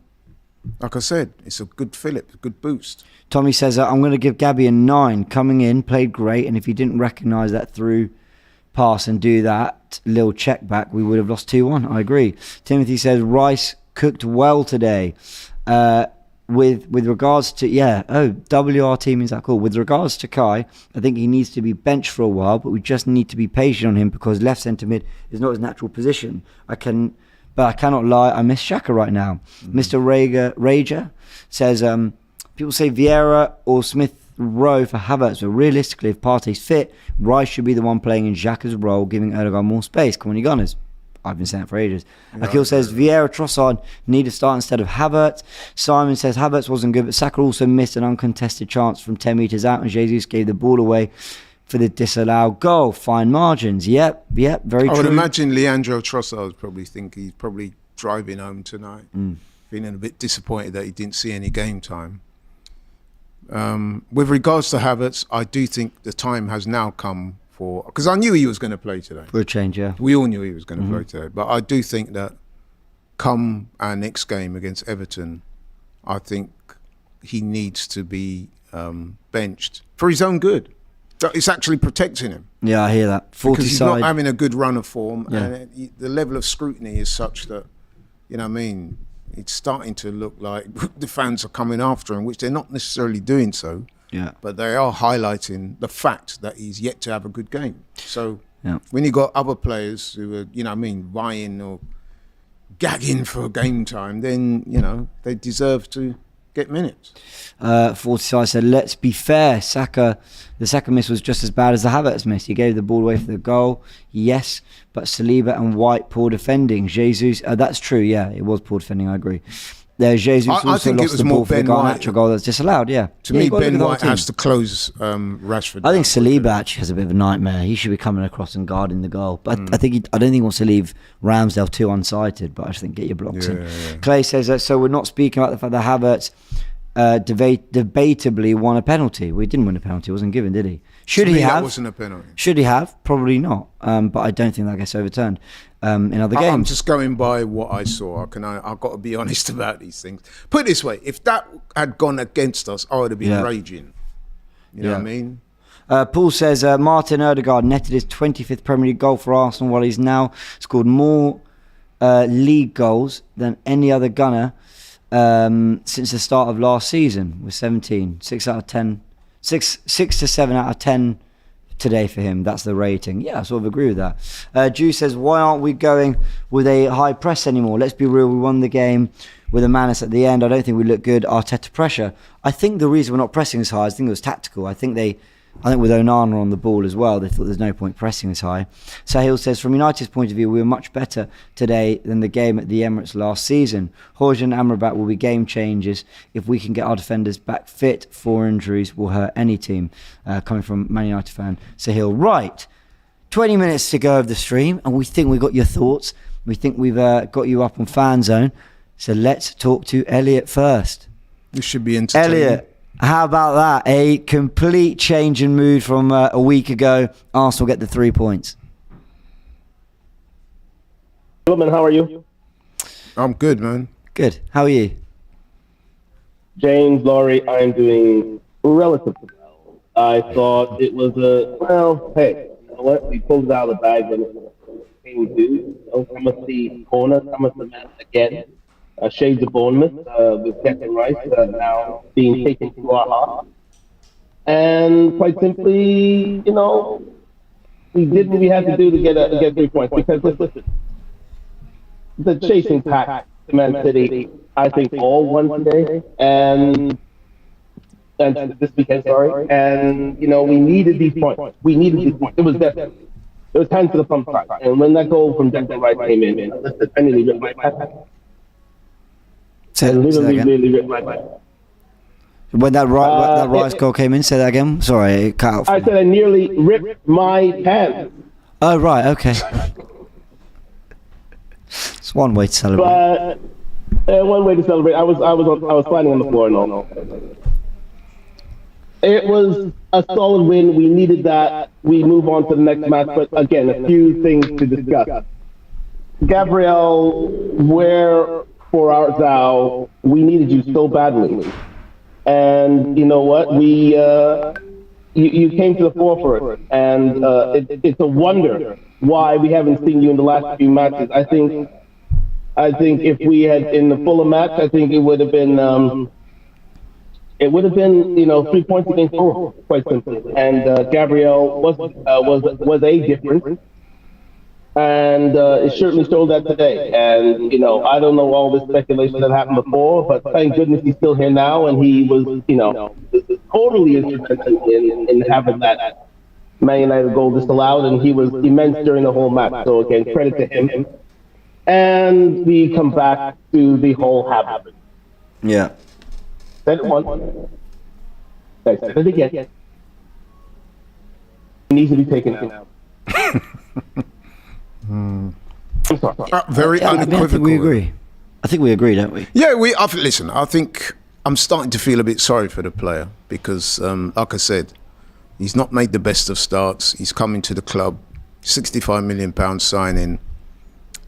S3: like I said, it's a good fillip, a good boost.
S1: Tommy says, I'm going to give Gabby a 9. Coming in, played great, and if he didn't recognise that through pass and do that little check back, we would have lost 2-1. I agree. Timothy says, Rice cooked well today. With regards to WR team is that cool. With regards to Kai, I think he needs to be benched for a while, but we just need to be patient on him because left centre mid is not his natural position. I cannot lie, I miss Xhaka right now. Mr. Rager says people say Vieira or Smith Rowe for Havertz, but realistically, if Partey's fit, Rice should be the one playing in Xhaka's role, giving Odegaard more space. Come on, you Gunners. I've been saying it for ages. Akil says Vieira, Trossard need to start instead of Havertz. Simon says Havertz wasn't good, but Saka also missed an uncontested chance from 10 metres out, and Jesus gave the ball away for the disallowed goal. Fine margins. Yep, very true.
S3: I would imagine Leandro Trossard he's probably driving home tonight, feeling a bit disappointed that he didn't see any game time. With regards to Havertz, I do think the time has now come because I knew he was going to play today.
S1: For a change, yeah.
S3: We all knew he was going to play today. But I do think that come our next game against Everton, I think he needs to be benched for his own good. It's actually protecting him.
S1: Yeah, I hear that. 40
S3: because he's
S1: side.
S3: not having a good run of form.
S1: Yeah.
S3: And the level of scrutiny is such that, it's starting to look like the fans are coming after him, which they're not necessarily doing so.
S1: Yeah.
S3: But they are highlighting the fact that he's yet to have a good game. So when you got other players who are, vying or gagging for game time, then, they deserve to get minutes.
S1: 45 said, let's be fair. The Saka miss was just as bad as the Havertz miss. He gave the ball away for the goal. Yes, but Saliba and White poor defending. Jesus, that's true. Yeah, it was poor defending. I agree. Jesus also lost the ball for the Garnacho goal that's disallowed. Yeah.
S3: To me, Ben White has to close Rashford.
S1: I think Saliba actually has a bit of a nightmare. He should be coming across and guarding the goal. But I don't think he wants to leave Ramsdale too unsighted. But I just think get your blocks in. Yeah. Clay says that. So we're not speaking about the fact that Havertz debatably won a penalty. We didn't win a penalty. It wasn't given, did he? Should he have?
S3: That wasn't a penalty.
S1: Should he have? Probably not. But I don't think that gets overturned in other games.
S3: I'm just going by what I saw. I've got to be honest about these things. Put it this way: if that had gone against us, I would have been raging. You know what I mean?
S1: Paul says Martin Odegaard netted his 25th Premier League goal for Arsenal, while he's now scored more league goals than any other gunner since the start of last season with 17. 6 to 7 out of 10 today for him. That's the rating. Yeah, I sort of agree with that. Drew says, why aren't we going with a high press anymore? Let's be real, we won the game with a Manis at the end. I don't think we look good. Arteta pressure. I think the reason we're not pressing as high, I think it was tactical. I think they I think with Onana on the ball as well, they thought there's no point pressing as high. Sahil says, from United's point of view, we were much better today than the game at the Emirates last season. Jorge and Amrabat will be game changers if we can get our defenders back fit. 4 injuries will hurt any team. Coming from Man United fan Sahil. Right, 20 minutes to go of the stream, and we think we got your thoughts. We think we've got you up on FanZone. So let's talk to Elliot first.
S3: This should be entertaining.
S1: Elliot, how about that? A complete change in mood from a week ago. Arsenal get the 3 points.
S4: Gentlemen, how are you?
S3: I'm good, man.
S1: Good. How are you?
S4: James, Laurie, I'm doing relatively well. I thought it was hey, you know what? We pulled it out of the bag when it came to. Some of the corner, some of the men again. Shades of Bournemouth with Declan Rice now being taken to our heart. And quite simply, you know, we did what we had to do to get 3 points. Because listen, the chasing pack to Man City, I think all won today, and this weekend, sorry. And you know, we needed these points. We needed these points. It was definitely. It was time to the pump track. And when that goal from Declan Rice came in, listen, I nearly ripped my back. Really ripped my back.
S1: When that Rice goal came in, say that again. Sorry, it cut out.
S4: I said I nearly ripped my pants.
S1: Oh right, okay. It's one way to celebrate.
S4: But one way to celebrate. I was standing on the floor and all. It was a solid win. We needed that. We move on to the next match. But again, a few things to discuss. Gabriel, where for our Zao, we needed you so badly. And you know what? You came to the fore for it. And it's a wonder why we haven't seen you in the last few matches. I think if we had in the Fulham match, I think it would have been you know 3 points against 4, quite simply. And Gabriel was a difference. And it certainly showed that today. And, you know, I don't know all this speculation that happened before, but thank goodness he's still here now. And he was, you know, totally instrumental in having that Man United goal disallowed. And he was immense during the whole match. So, again, credit to him. And we come back to the whole Havertz.
S1: Yeah.
S4: Said it once. I said it again. It needs to be taken out.
S3: Very unequivocal.
S1: I think we agree. I think we agree, don't we?
S3: Yeah, listen, I think I'm starting to feel a bit sorry for the player because, like I said, he's not made the best of starts. He's come into the club, £65 million signing,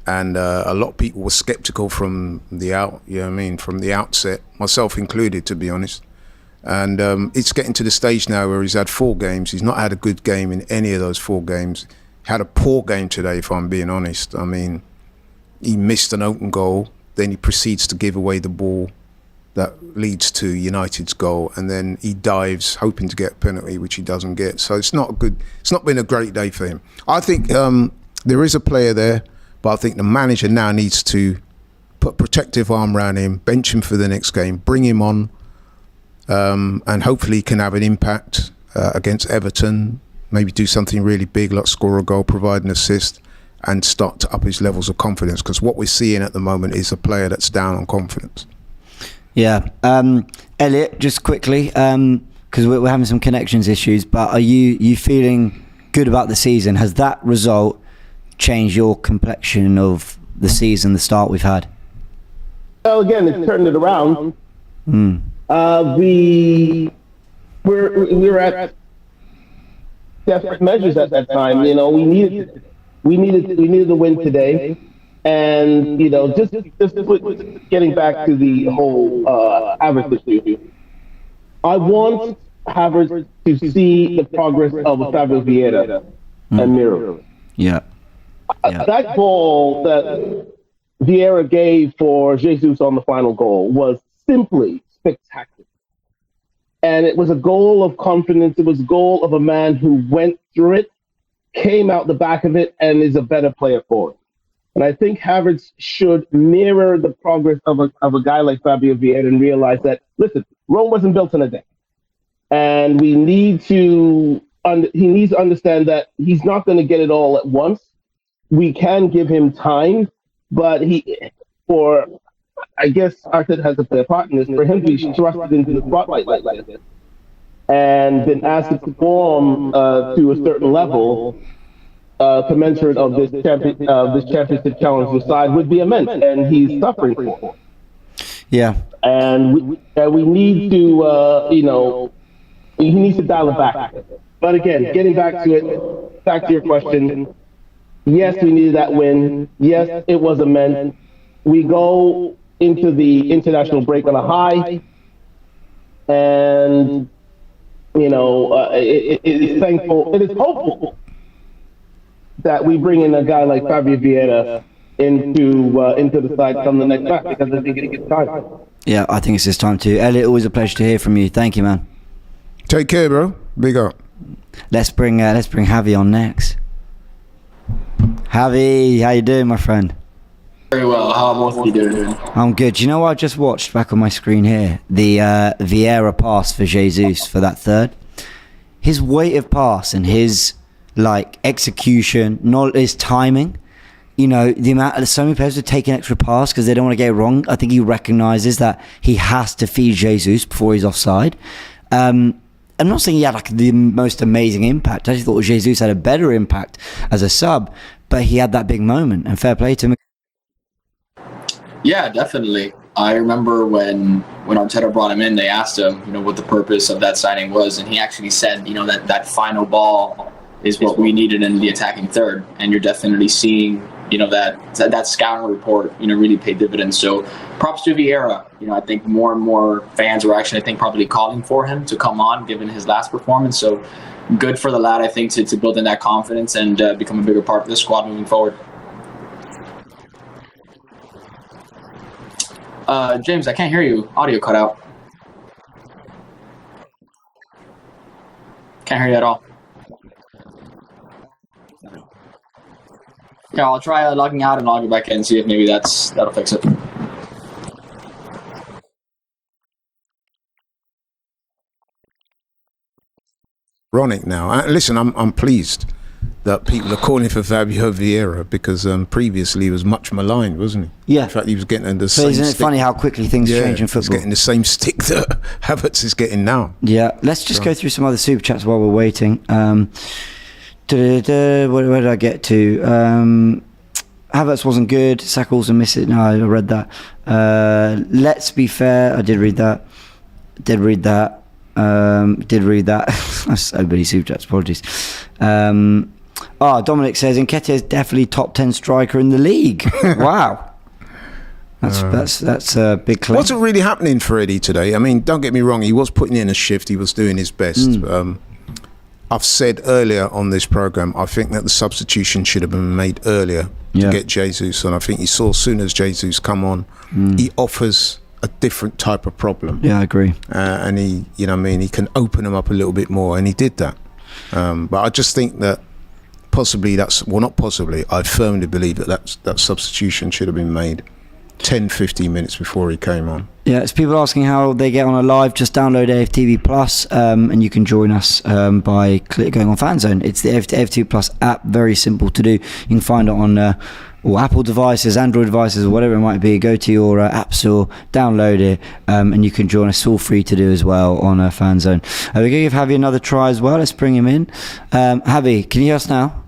S3: and a lot of people were sceptical from the outset, myself included, to be honest. And it's getting to the stage now where he's had 4 games. He's not had a good game in any of those 4 games. Had a poor game today, if I'm being honest. I mean, he missed an open goal, then he proceeds to give away the ball that leads to United's goal, and then he dives, hoping to get a penalty, which he doesn't get. So it's not been a great day for him. I think there is a player there, but I think the manager now needs to put a protective arm around him, bench him for the next game, bring him on, and hopefully he can have an impact against Everton. Maybe do something really big, like score a goal, provide an assist, and start to up his levels of confidence. Because what we're seeing at the moment is a player that's down on confidence.
S1: Yeah. Elliot, just quickly, because we're having some connections issues, but are you feeling good about the season? Has that result changed your complexion of the season, the start we've had?
S4: Well, again, it's turned it around. We're at desperate measures at that time. You know, we needed to win today, and you know, just getting back to the whole Havertz issue. I want Havertz to see the progress of Fabio Vieira and Miro.
S1: Yeah.
S4: That ball that Vieira gave for Jesus on the final goal was simply spectacular. And it was a goal of confidence. It was a goal of a man who went through it, came out the back of it, and is a better player for it. And I think Havertz should mirror the progress of a guy like Fabio Vieira and realize that, listen, Rome wasn't built in a day. and we need to. He needs to understand that he's not going to get it all at once. We can give him time, but I guess Arteta has to play a part in this. For him to be thrusted into the spotlight like this and been asked to perform to a certain level, commensurate of this championship challenge side would be immense, and he's suffering for it.
S1: Yeah.
S4: And we need to, he needs to dial it back. But again, getting back to your question, yes, we needed that win. Yes, it was immense. We go into the international break on a high, and it is thankful. It is hopeful that we bring in a guy like Fabio Vieira into the side come the next match, because I think it's time.
S1: Yeah, I think it's his time too. Elliot, always a pleasure to hear from you. Thank you, man.
S3: Take care, bro. Big up.
S1: Let's bring Javi on next. Javi, how you doing, my friend?
S5: Very well. How are both of you doing?
S1: I'm good. You know what I just watched back on my screen here? The Vieira pass for Jesus for that third. His weight of pass and his execution, not his timing. The amount of so many players are taking extra pass because they don't want to get it wrong. I think he recognises that he has to feed Jesus before he's offside. I'm not saying he had the most amazing impact. I actually thought Jesus had a better impact as a sub, but he had that big moment, and fair play to him.
S5: Yeah, definitely. I remember when Arteta brought him in, they asked him, what the purpose of that signing was, and he actually said, that final ball is what we needed in the attacking third, and you're definitely seeing, that scouting report, really paid dividends. So props to Vieira. I think more and more fans are actually, probably calling for him to come on, given his last performance. So good for the lad, I think, to build in that confidence and become a bigger part of the squad moving forward. James, I can't hear you. Audio cut out. Can't hear you at all. Yeah, I'll try logging out and logging back in and see if maybe that'll fix it.
S3: Ironic now. Listen, I'm pleased that people are calling for Fabio Vieira, because previously he was much maligned, wasn't he?
S1: Yeah.
S3: In fact, he was getting the
S1: So
S3: same
S1: isn't it
S3: stick.
S1: funny how quickly things change in
S3: He's
S1: football?
S3: getting the same stick that Havertz is getting now.
S1: Yeah, let's just go through some other super chats while we're waiting. Where did I get to? Havertz wasn't good. Saka also missed it. No, I read that. Let's be fair. I did read that. Did read that. So many super chats. Apologies. Dominic says Nketiah is definitely top 10 striker in the league. Wow. That's a big claim.
S3: Wasn't really happening for Eddie today. I mean, don't get me wrong, he was putting in a shift, he was doing his best. I've said earlier on this programme, I think that the substitution should have been made earlier to get Jesus, and I think you saw as soon as Jesus come on, he offers a different type of problem.
S1: Yeah, I agree.
S3: And he, he can open them up a little bit more, and he did that. But I just think that possibly I firmly believe that substitution should have been made 10-15 minutes before he came on.
S1: Yeah, it's people asking how they get on a live. Just download AFTV Plus, and you can join us by going on FANZONE. It's the AFTV Plus app, very simple to do. You can find it on Apple devices, Android devices, or whatever it might be. Go to your app store, download it, and you can join us. All free to do as well on FANZONE. We're going to give Javi another try as well. Let's bring him in. Javi, can you hear us now?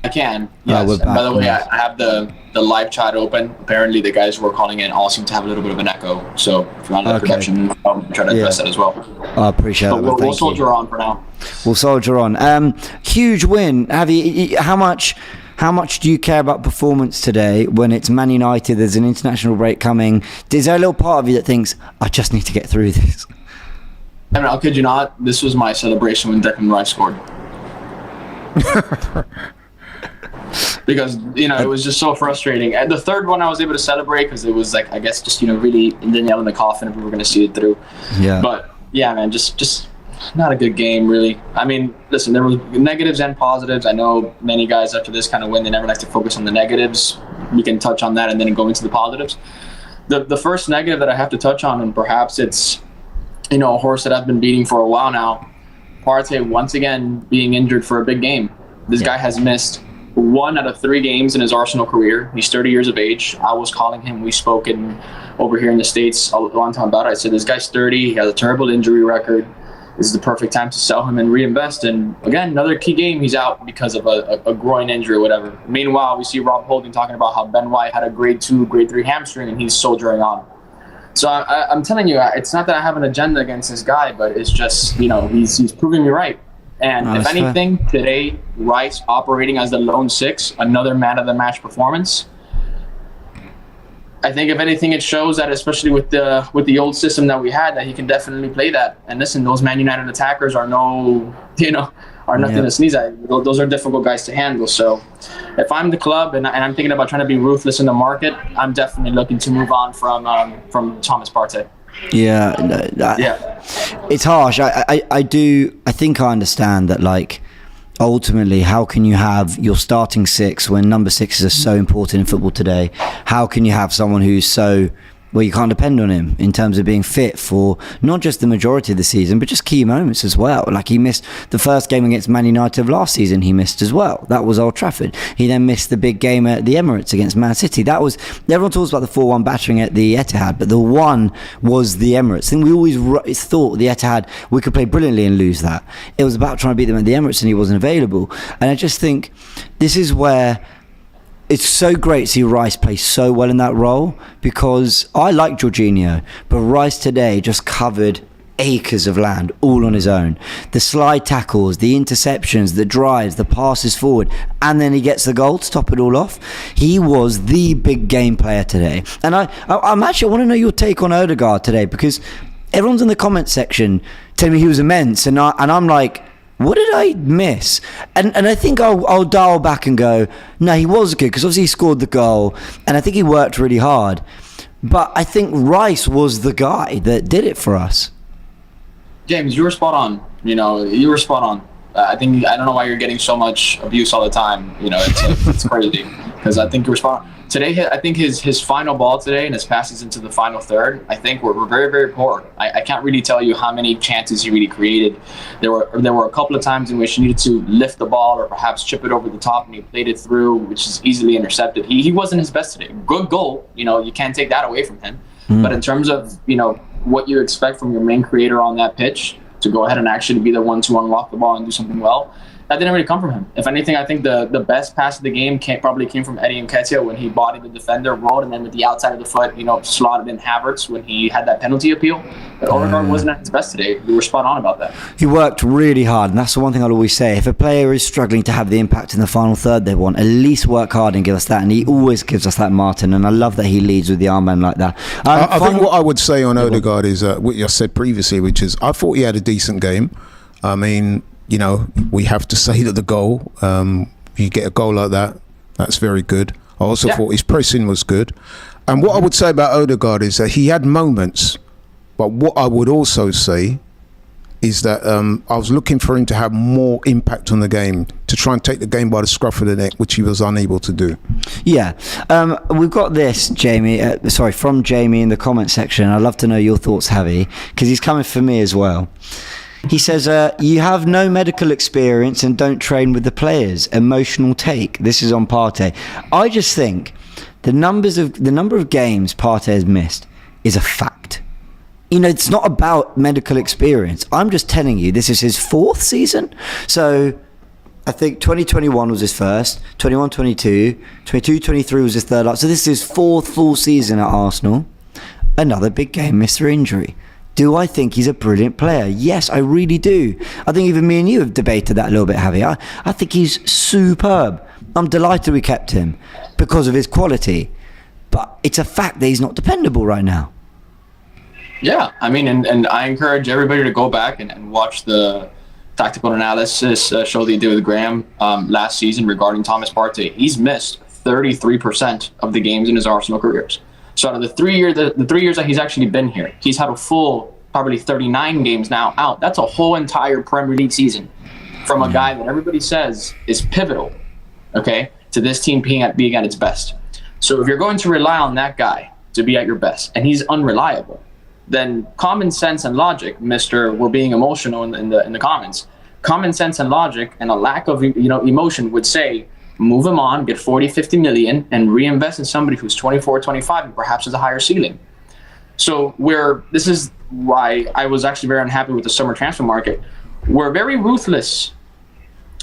S5: I can, yes.
S1: We're back.
S5: By the way, I have the live chat open. Apparently, the guys who are calling in all seem to have a little bit of an echo. So if you want to let production, I'll try to address that as well.
S1: I appreciate it.
S5: We'll soldier on for now.
S1: We'll soldier on. Huge win. Javi, how much do you care about performance today when it's Man United, there's an international break coming? Is there a little part of you that thinks, I just need to get through this?
S5: I mean, I'll kid you not, this was my celebration when Declan Rice scored. Because, it was just so frustrating. And the third one I was able to celebrate because it was I guess just, really the nail in the coffin if we were going to see it through. Yeah. But, yeah, man, just not a good game, really. I mean, listen, there were negatives and positives. I know many guys after this kind of win, they never like to focus on the negatives. We can touch on that and then go into the positives. The first negative that I have to touch on, and perhaps it's a horse that I've been beating for a while now. Partey once again being injured for a big game. This guy has missed 1 out of 3 games in his Arsenal career. He's 30 years of age. I was calling him. We spoke over here in the States a long time about it. I said, this guy's 30. He has a terrible injury record. This is the perfect time to sell him and reinvest. And again, another key game, he's out because of a groin injury or whatever. Meanwhile, we see Rob Holding talking about how Ben White had a grade 2, grade 3 hamstring, and he's soldiering on. So I'm telling you, it's not that I have an agenda against this guy, but it's just, he's proving me right. And if anything, today, Rice operating as the lone 6, another man of the match performance. I think if anything, it shows that, especially with the old system that we had, that he can definitely play that. And listen, those Man United attackers are nothing to sneeze at. Those are difficult guys to handle. So if I'm the club and I'm thinking about trying to be ruthless in the market, I'm definitely looking to move on from Thomas Partey.
S1: Yeah, it's harsh. I think I understand that, like, ultimately, how can you have your starting 6 when number 6s are so important in football today? How can you have someone who's so, well, you can't depend on him in terms of being fit for not just the majority of the season, but just key moments as well? Like, he missed the first game against Man United of last season. He missed as well. That was Old Trafford. He then missed the big game at the Emirates against Man City. That was, everyone talks about the 4-1 battering at the Etihad, but the one was the Emirates. And we always thought the Etihad, we could play brilliantly and lose that. It was about trying to beat them at the Emirates, and he wasn't available. And I just think this is where it's so great to see Rice play so well in that role, because I like Jorginho, but Rice today just covered acres of land all on his own. The slide tackles, the interceptions, the drives, the passes forward, and then he gets the goal to top it all off. He was the big game player today. And I want to know your take on Odegaard today, because everyone's in the comment section telling me he was immense, and I'm like, what did I miss? And I think I'll dial back and go, no, he was good, because obviously he scored the goal, and I think he worked really hard. But I think Rice was the guy that did it for us.
S5: James, you were spot on. You were spot on. I don't know why you're getting so much abuse all the time. It's crazy, because I think you were spot on. Today, I think his final ball today and his passes into the final third, I think were very, very poor. I can't really tell you how many chances he really created. There were a couple of times in which he needed to lift the ball or perhaps chip it over the top, and he played it through, which is easily intercepted. He wasn't his best today. Good goal, you can't take that away from him. But in terms of what you expect from your main creator on that pitch, to go ahead and actually be the one to unlock the ball and do something well, that didn't really come from him. If anything, I think the best pass of the game probably came from Eddie Nketiah when he bodied the defender, rolled, and then with the outside of the foot, slotted in Havertz when he had that penalty appeal. But Odegaard wasn't at his best today. We were spot on about that.
S1: He worked really hard, and that's the one thing I'll always say. If a player is struggling to have the impact in the final third they want, at least work hard and give us that. And he always gives us that, Martin, and I love that he leads with the armband like that.
S3: I think what I would say on Odegaard is what you said previously, which is I thought he had a decent game. I mean, we have to say that the goal, you get a goal like that, that's very good. I also thought his pressing was good. And what I would say about Odegaard is that he had moments, but what I would also say is that I was looking for him to have more impact on the game, to try and take the game by the scruff of the neck, which he was unable to do. Yeah.
S1: We've got this, Jamie, from Jamie in the comment section. I'd love to know your thoughts, Javi, because he's coming for me as well. He says, you have no medical experience and don't train with the players. Emotional take. This is on Partey. I just think the number of games Partey has missed is a fact. It's not about medical experience. I'm just telling you, this is his 4th season. So I think 2021 was his first, 21-22, 22-23 was his third. So this is his 4th full season at Arsenal. Another big game, Mr. Injury. Do I think he's a brilliant player? Yes, I really do. I think even me and you have debated that a little bit, Javi. I think he's superb. I'm delighted we kept him because of his quality. But it's a fact that he's not dependable right now.
S5: Yeah, I mean, and I encourage everybody to go back and watch the tactical analysis show that you did with Graham last season regarding Thomas Partey. He's missed 33% of the games in his Arsenal careers. So out of the 3 years that he's actually been here, he's had a full probably 39 games now out. That's a whole entire Premier League season from a guy that everybody says is pivotal, okay, to this team being at its best. So if you're going to rely on that guy to be at your best, and he's unreliable, then common sense and logic, Mr. We're being emotional in the comments. Common sense and logic and a lack of emotion would say, move him on, get 40, 50 million, and reinvest in somebody who's 24, 25, and perhaps has a higher ceiling. So this is why I was actually very unhappy with the summer transfer market. We're very ruthless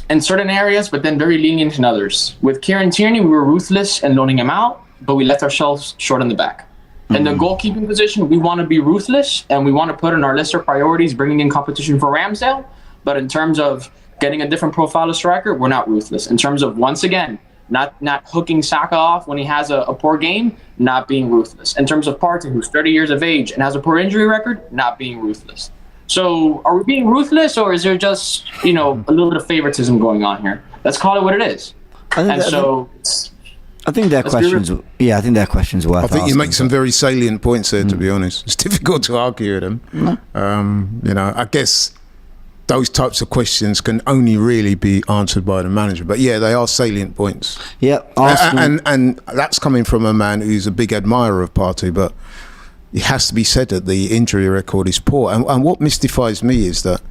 S5: in certain areas, but then very lenient in others. With Kieran Tierney, we were ruthless in loaning him out, but we left ourselves short in the back. In the goalkeeping position, we want to be ruthless, and we want to put in our list of priorities, bringing in competition for Ramsdale. But in terms of getting a different profile of striker, we're not ruthless. In terms of, once again, not hooking Saka off when he has a poor game, not being ruthless. In terms of Partey, who's 30 years of age and has a poor injury record, not being ruthless. So are we being ruthless, or is there just, a little bit of favoritism going on here? Let's call it what it is.
S1: I think their questions. Yeah, I think their questions worth.
S3: I think you
S1: asking,
S3: make some very salient points there. To be honest, it's difficult to argue with them. I guess those types of questions can only really be answered by the manager. But yeah, they are salient points.
S1: Yeah,
S3: and that's coming from a man who's a big admirer of Partey. But it has to be said that the injury record is poor. And what mystifies me is that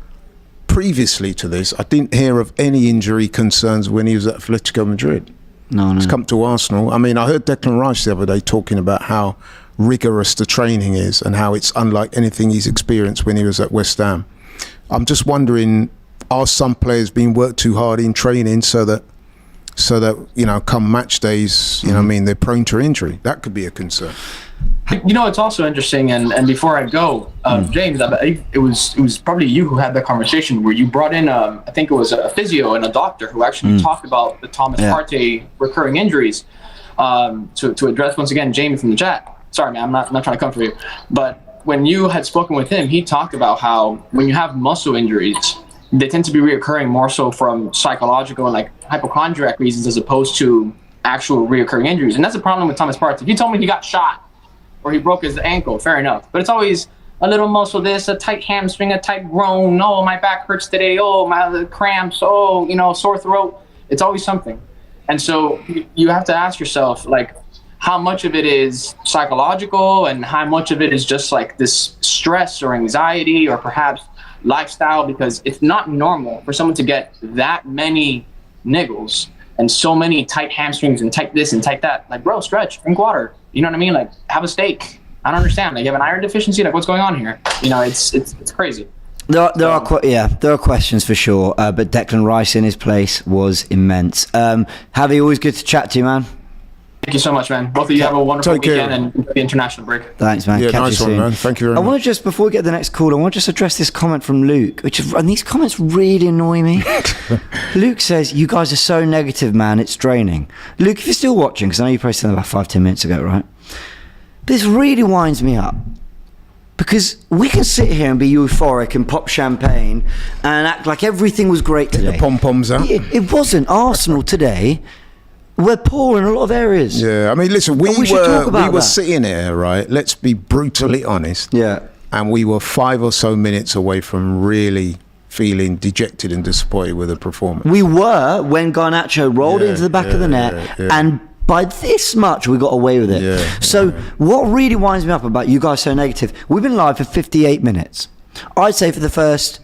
S3: previously to this, I didn't hear of any injury concerns when he was at Atletico Madrid.
S1: No.
S3: He's come to Arsenal. I mean, I heard Declan Rice the other day talking about how rigorous the training is and how it's unlike anything he's experienced when he was at West Ham. I'm just wondering, are some players being worked too hard in training so that come match days, they're prone to injury? That could be a concern.
S5: It's also interesting, and before I go, James, it was probably you who had that conversation where you brought in, I think it was a physio and a doctor who actually talked about the Thomas Partey recurring injuries to address, once again, Jamie from the chat. Sorry, man, I'm not trying to come for you. But when you had spoken with him, he talked about how when you have muscle injuries, they tend to be reoccurring more so from psychological and hypochondriac reasons as opposed to actual reoccurring injuries. And that's the problem with Thomas Partey. If you told me he got shot or he broke his ankle, fair enough. But it's always a little muscle this, a tight hamstring, a tight groin. Oh, my back hurts today. Oh, my cramps. Oh, sore throat. It's always something. And so you have to ask yourself, how much of it is psychological and how much of it is just this stress or anxiety or perhaps lifestyle, because it's not normal for someone to get that many niggles and so many tight hamstrings and tight this and tight that. Bro, stretch, drink water. You know what I mean? Have a steak. I don't understand. You have an iron deficiency. What's going on here? It's crazy.
S1: There are questions for sure. But Declan Rice in his place was immense. Javi, always good to chat to you, man.
S5: Thank you so much, man. Both of you have a wonderful weekend and the international break.
S1: Thanks, man.
S3: Yeah,
S1: Catch
S3: nice
S1: you
S3: one,
S1: soon.
S3: man. Thank you very much.
S1: I want to just, before we get to the next call, I want to just address this comment from Luke, and these comments really annoy me. Luke says, you guys are so negative, man, it's draining. Luke, if you're still watching, because I know you posted them about 5-10 minutes ago, right? This really winds me up. Because we can sit here and be euphoric and pop champagne and act like everything was great today.
S3: The pom-poms out.
S1: It wasn't. Arsenal today, we're poor in a lot of areas.
S3: Yeah, I mean, listen, we were
S1: that.
S3: sitting here, right? Let's be brutally honest.
S1: Yeah.
S3: And we were 5 or so minutes away from really feeling dejected and disappointed with the performance.
S1: We were when Garnacho rolled into the back of the net and by this much we got away with it. So what really winds me up about you guys so negative, we've been live for 58 minutes. I'd say for the first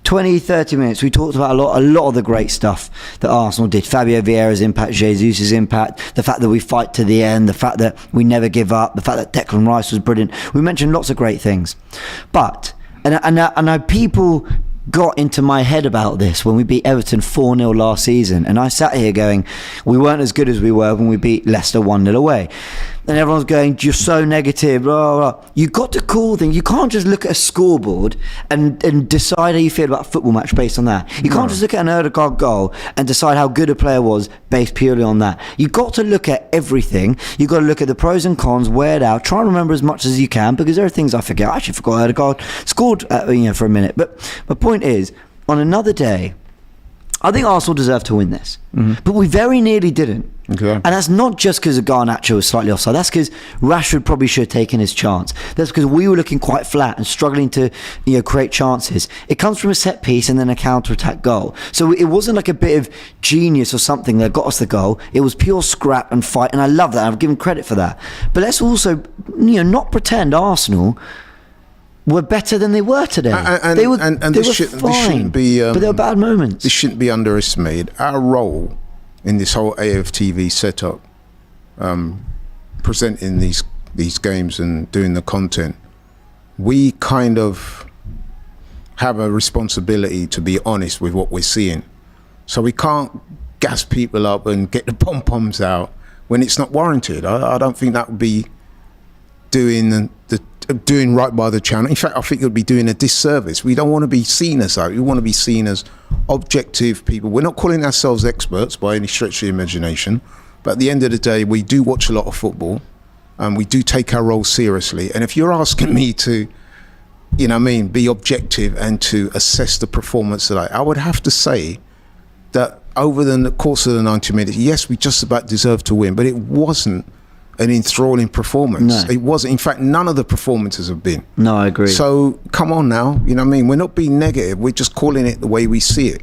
S1: 20-30 minutes we talked about a lot of the great stuff that Arsenal did. Fabio Vieira's impact, Jesus' impact, the fact that we fight to the end, the fact that we never give up, the fact that Declan Rice was brilliant. We mentioned lots of great things, but and I people got into my head about this when we beat Everton 4-0 last season, and I sat here going, we weren't as good as we were when we beat Leicester 1-0 away. And everyone's going, you're so negative, blah, blah, blah. You got to call things. You can't just look at a scoreboard and decide how you feel about a football match based on that. You can't just look at an Odegaard goal and decide how good a player was based purely on that. You've got to look at everything. You've got to look at the pros and cons, weigh it out, try and remember as much as you can, because there are things I forget. I actually forgot Odegaard scored for a minute. But my point is, on another day, I think Arsenal deserved to win this. But we very nearly didn't.
S3: Okay.
S1: And that's not just because Garnacho was slightly offside. That's because Rashford probably should have taken his chance. That's because we were looking quite flat and struggling to create chances. It comes from a set piece and then a counter-attack goal. So it wasn't like a bit of genius or something that got us the goal. It was pure scrap and fight, and I love that. I've given credit for that. But let's also not pretend Arsenal were better than they were today.
S3: And
S1: they were
S3: this shouldn't be.
S1: But there were bad moments.
S3: This shouldn't be underestimated. Our role in this whole AFTV setup, presenting these games and doing the content, we kind of have a responsibility to be honest with what we're seeing. So we can't gas people up and get the pom-poms out when it's not warranted. I don't think that would be doing doing right by the channel. In fact, I think it would be doing a disservice. We don't want to be seen as that. We want to be seen as objective people. We're not calling ourselves experts by any stretch of the imagination, but at the end of the day, we do watch a lot of football, and we do take our role seriously. And if you're asking me to, be objective and to assess the performance today, I would have to say that over the course of the 90 minutes, yes, we just about deserved to win, but it wasn't an enthralling performance.
S1: No.
S3: It wasn't. In fact, none of the performances have been.
S1: No, I agree.
S3: So come on now, we're not being negative. We're just calling it the way we see it.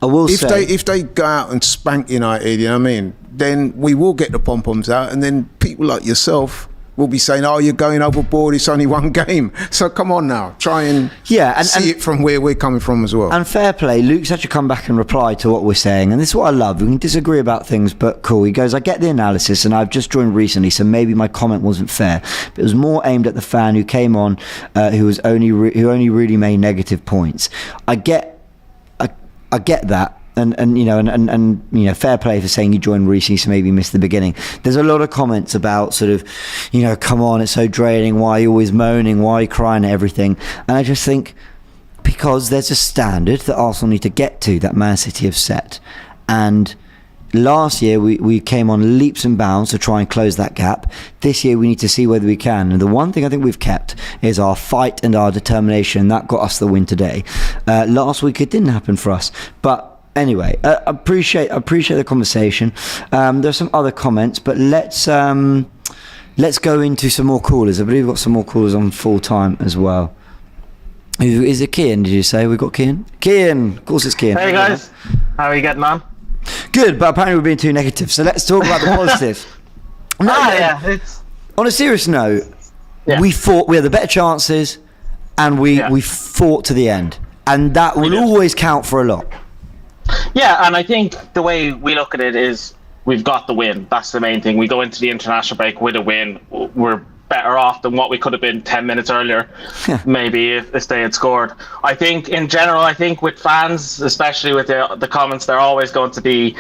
S1: I will say,
S3: if they go out and spank United, then we will get the pom-poms out, and then people like yourself will be saying, "Oh, you're going overboard. It's only one game." So come on now, try and see it from where we're coming from as well.
S1: And fair play, Luke's had to come back and reply to what we're saying, and this is what I love. We can disagree about things, but cool. He goes, "I get the analysis, and I've just joined recently, so maybe my comment wasn't fair. But it was more aimed at the fan who came on, who only really made negative points. I get that." And fair play for saying you joined recently, so maybe you missed the beginning. There's a lot of comments about sort of, come on, it's so draining. Why are you always moaning? Why are you crying at everything? And I just think because there's a standard that Arsenal need to get to, that Man City have set. And last year we came on leaps and bounds to try and close that gap. This year we need to see whether we can. And the one thing I think we've kept is our fight and our determination. That got us the win today. Last week it didn't happen for us, but anyway, appreciate the conversation. There's some other comments, but let's go into some more callers. I believe we've got some more callers on full time as well. Is it Kian? Did you say we've got Kian? Kian, of course it's Kian.
S6: Hey guys, how are you getting on?
S1: Good, but apparently we're being too negative. So let's talk about the positive.
S6: It's
S1: on a serious note.
S6: Yeah.
S1: We had the better chances, and we fought to the end, and that will always count for a lot.
S6: Yeah, and I think the way we look at it is we've got the win. That's the main thing. We go into the international break with a win. We're better off than what we could have been 10 minutes earlier, maybe if they had scored. I think in general, with fans, especially with the comments, they're always going to be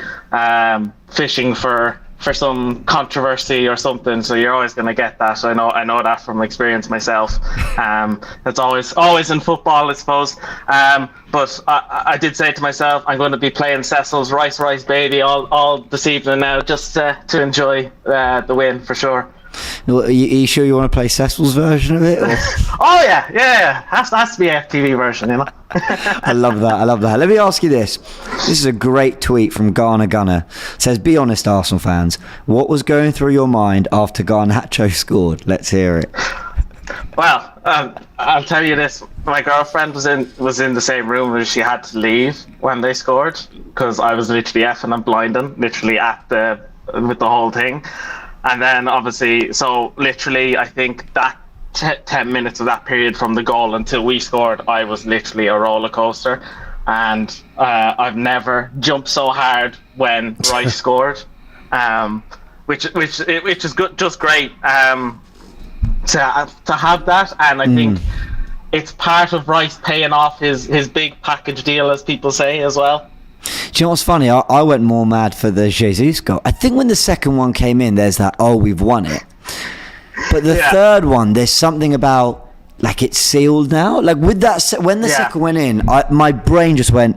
S6: fishing for some controversy or something, so you're always going to get that. I know that from experience myself. That's always in football, I suppose. But I did say to myself, I'm going to be playing Cecil's Rice Baby all this evening now, just to enjoy the win for sure.
S1: Are you sure you want to play Cecil's version of it? Or?
S6: Oh yeah. Has to be FTV version,
S1: I love that. Let me ask you this. This is a great tweet from Ghana Gunner. It says, "Be honest, Arsenal fans. What was going through your mind after Garnacho scored? Let's hear it."
S6: Well, I'll tell you this. My girlfriend was in the same room, and she had to leave when they scored because I was literally effing and blinding, literally with the whole thing. And then obviously, so literally, I think that 10 minutes of that period from the goal until we scored, I was literally a roller coaster. And I've never jumped so hard when Rice scored, which is good, just great to have that. And I think it's part of Rice paying off his big package deal, as people say, as well.
S1: Do you know what's funny? I went more mad for the Jesus goal. I think when the second one came in, there's that, we've won it. But the third one, there's something about, like, it's sealed now. Like, with that, when the second went in, my brain just went,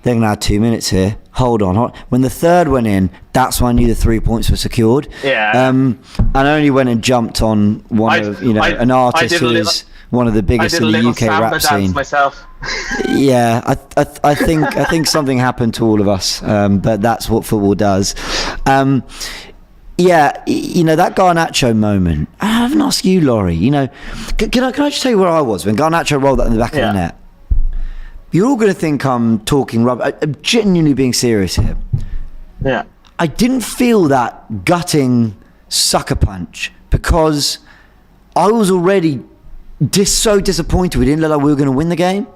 S1: they're going to have 2 minutes here. Hold on. When the third went in, that's when I knew the 3 points were secured.
S6: Yeah.
S1: And I only went and jumped on an artist who is one of the biggest in the UK rap scene.
S6: Myself.
S1: Yeah, I think something happened to all of us, but that's what football does. That Garnacho moment. I haven't asked you, Laurie. Can I just tell you where I was when Garnacho rolled that in the back of the net? You're all going to think I'm talking rubbish. I'm genuinely being serious here.
S6: Yeah.
S1: I didn't feel that gutting sucker punch because I was already just so disappointed. We didn't look like we were going to win the game.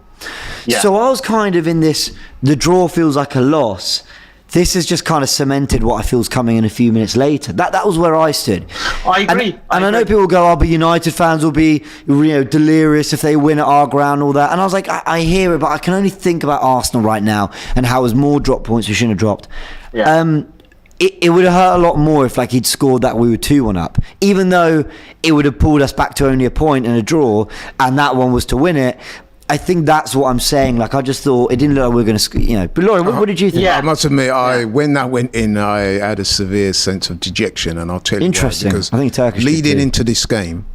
S6: Yeah.
S1: So I was kind of in this, the draw feels like a loss. This has just kind of cemented what I feel is coming in a few minutes later. That was where I stood.
S6: I agree.
S1: And I know people go, oh, but United fans will be, delirious if they win at our ground, all that. And I was like, I hear it, but I can only think about Arsenal right now and how as more drop points we shouldn't have dropped.
S6: Yeah.
S1: It would have hurt a lot more if he'd scored that we were 2-1 up, even though it would have pulled us back to only a point and a draw, and that one was to win it. I think that's what I'm saying. I just thought it didn't look like we were going to, But Lauren, what did you think?
S3: I must admit, when that went in, I had a severe sense of dejection, and I'll tell you why.
S1: Interesting.
S3: Because
S1: I think Turkish
S3: leading
S1: did too.
S3: into this game,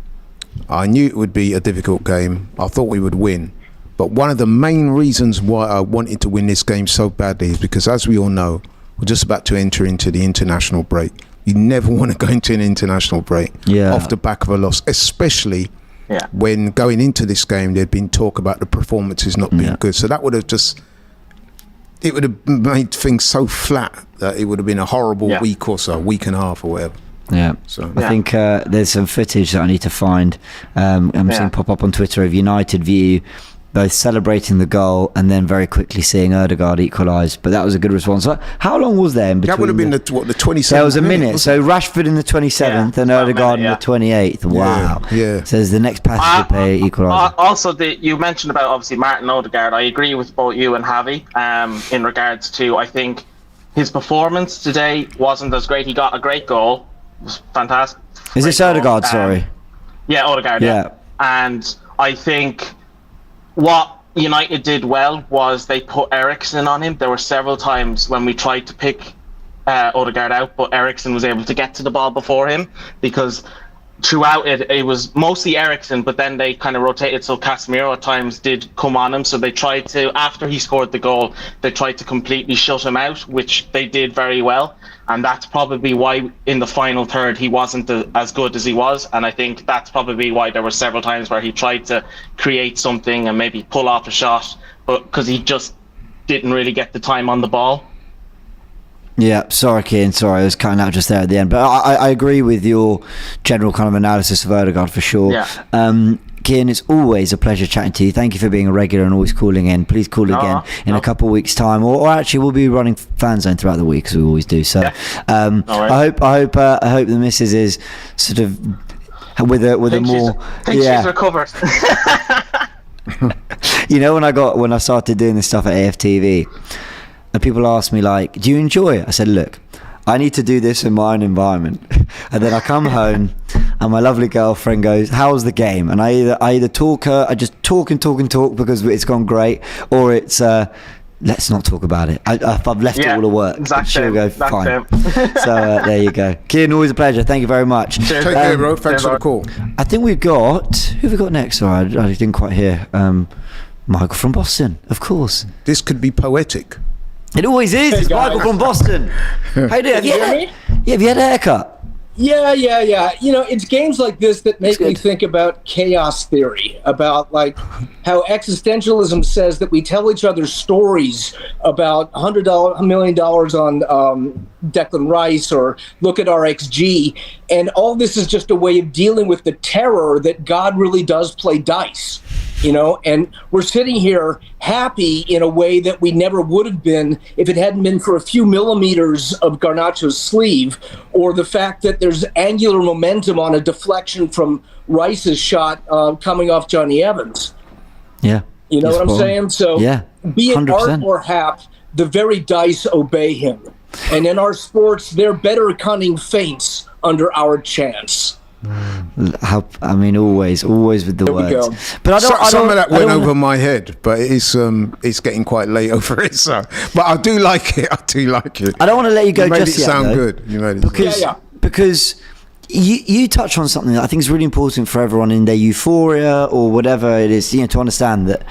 S3: I knew it would be a difficult game. I thought we would win. But one of the main reasons why I wanted to win this game so badly is because, as we all know, we're just about to enter into the international break. You never want to go into an international break off the back of a loss, especially when going into this game there'd been talk about the performances not being good. So that would have made things so flat that it would have been a horrible week or so, week and a half or whatever.
S1: Yeah,
S3: so
S1: I think there's some footage that I need to find. I'm seeing pop up on Twitter of United view both celebrating the goal and then very quickly seeing Odegaard equalise. But that was a good response. So how long was there in between?
S3: That would have been the 27th.
S1: There was a minute. So Rashford in the 27th and Odegaard in the 28th. Wow.
S3: Yeah.
S1: So there's the next passage to pay equaliser.
S6: Also, you mentioned about obviously Martin Odegaard. I agree with both you and Javi in regards to, I think his performance today wasn't as great. He got a great goal. It was fantastic.
S1: Is this Odegaard? Sorry.
S6: Yeah, Odegaard. Yeah. And I think what United did well was they put Eriksen on him. There were several times when we tried to pick Odegaard out, but Eriksen was able to get to the ball before him, because throughout it was mostly Eriksen, but then they kind of rotated, so Casemiro at times did come on him. So they tried to, after he scored the goal, they tried to completely shut him out, which they did very well. And that's probably why in the final third he wasn't as good as he was. And I think that's probably why there were several times where he tried to create something and maybe pull off a shot, but because he just didn't really get the time on the ball.
S1: Yeah, sorry, Keane. Sorry, I was cutting out just there at the end. But I agree with your general kind of analysis of Odegaard for sure.
S6: Yeah.
S1: Keane, it's always a pleasure chatting to you. Thank you for being a regular and always calling in. Please call again in a couple of weeks' time, or actually we'll be running FANZONE throughout the week as we always do. So I hope the missus is sort of with a more.
S6: She's recovered.
S1: When I started doing this stuff at AFTV, and people ask me do you enjoy it? I said, look, I need to do this in my own environment. And then I come home and my lovely girlfriend goes, how's the game? And I either I just talk because it's gone great, or it's let's not talk about it. I've left it all to work.
S6: Exactly.
S1: She'll go, fine. So there you go. Kieran, always a pleasure. Thank you very much.
S3: Take care, bro. Thanks for the call.
S1: I think who have we got next? Sorry, I didn't quite hear. Michael from Boston, of course.
S3: This could be poetic.
S1: It always is. It's Michael from Boston. How you doing? Have you had a haircut?
S7: Yeah. It's games like this that make me think about chaos theory, about how existentialism says that we tell each other stories about $100 million on Declan Rice, or look at our XG, and all this is just a way of dealing with the terror that God really does play dice. And we're sitting here happy in a way that we never would have been if it hadn't been for a few millimeters of Garnacho's sleeve, or the fact that there's angular momentum on a deflection from Rice's shot coming off Johnny Evans.
S1: Yeah.
S7: You know what I'm saying? So be it
S1: 100%.
S7: art or hap, the very dice obey him. And in our sports, they're better cunning feints under our chance.
S1: Always with the words.
S7: Go.
S1: But
S3: some of that went over my head, but it's getting quite late over it. So, but I do like it.
S1: I don't want to let you go.
S3: You made
S1: just
S3: it
S1: yet,
S3: sound
S1: though,
S3: good. You made it
S1: because you touch on something that I think is really important for everyone in their euphoria or whatever it is. To understand that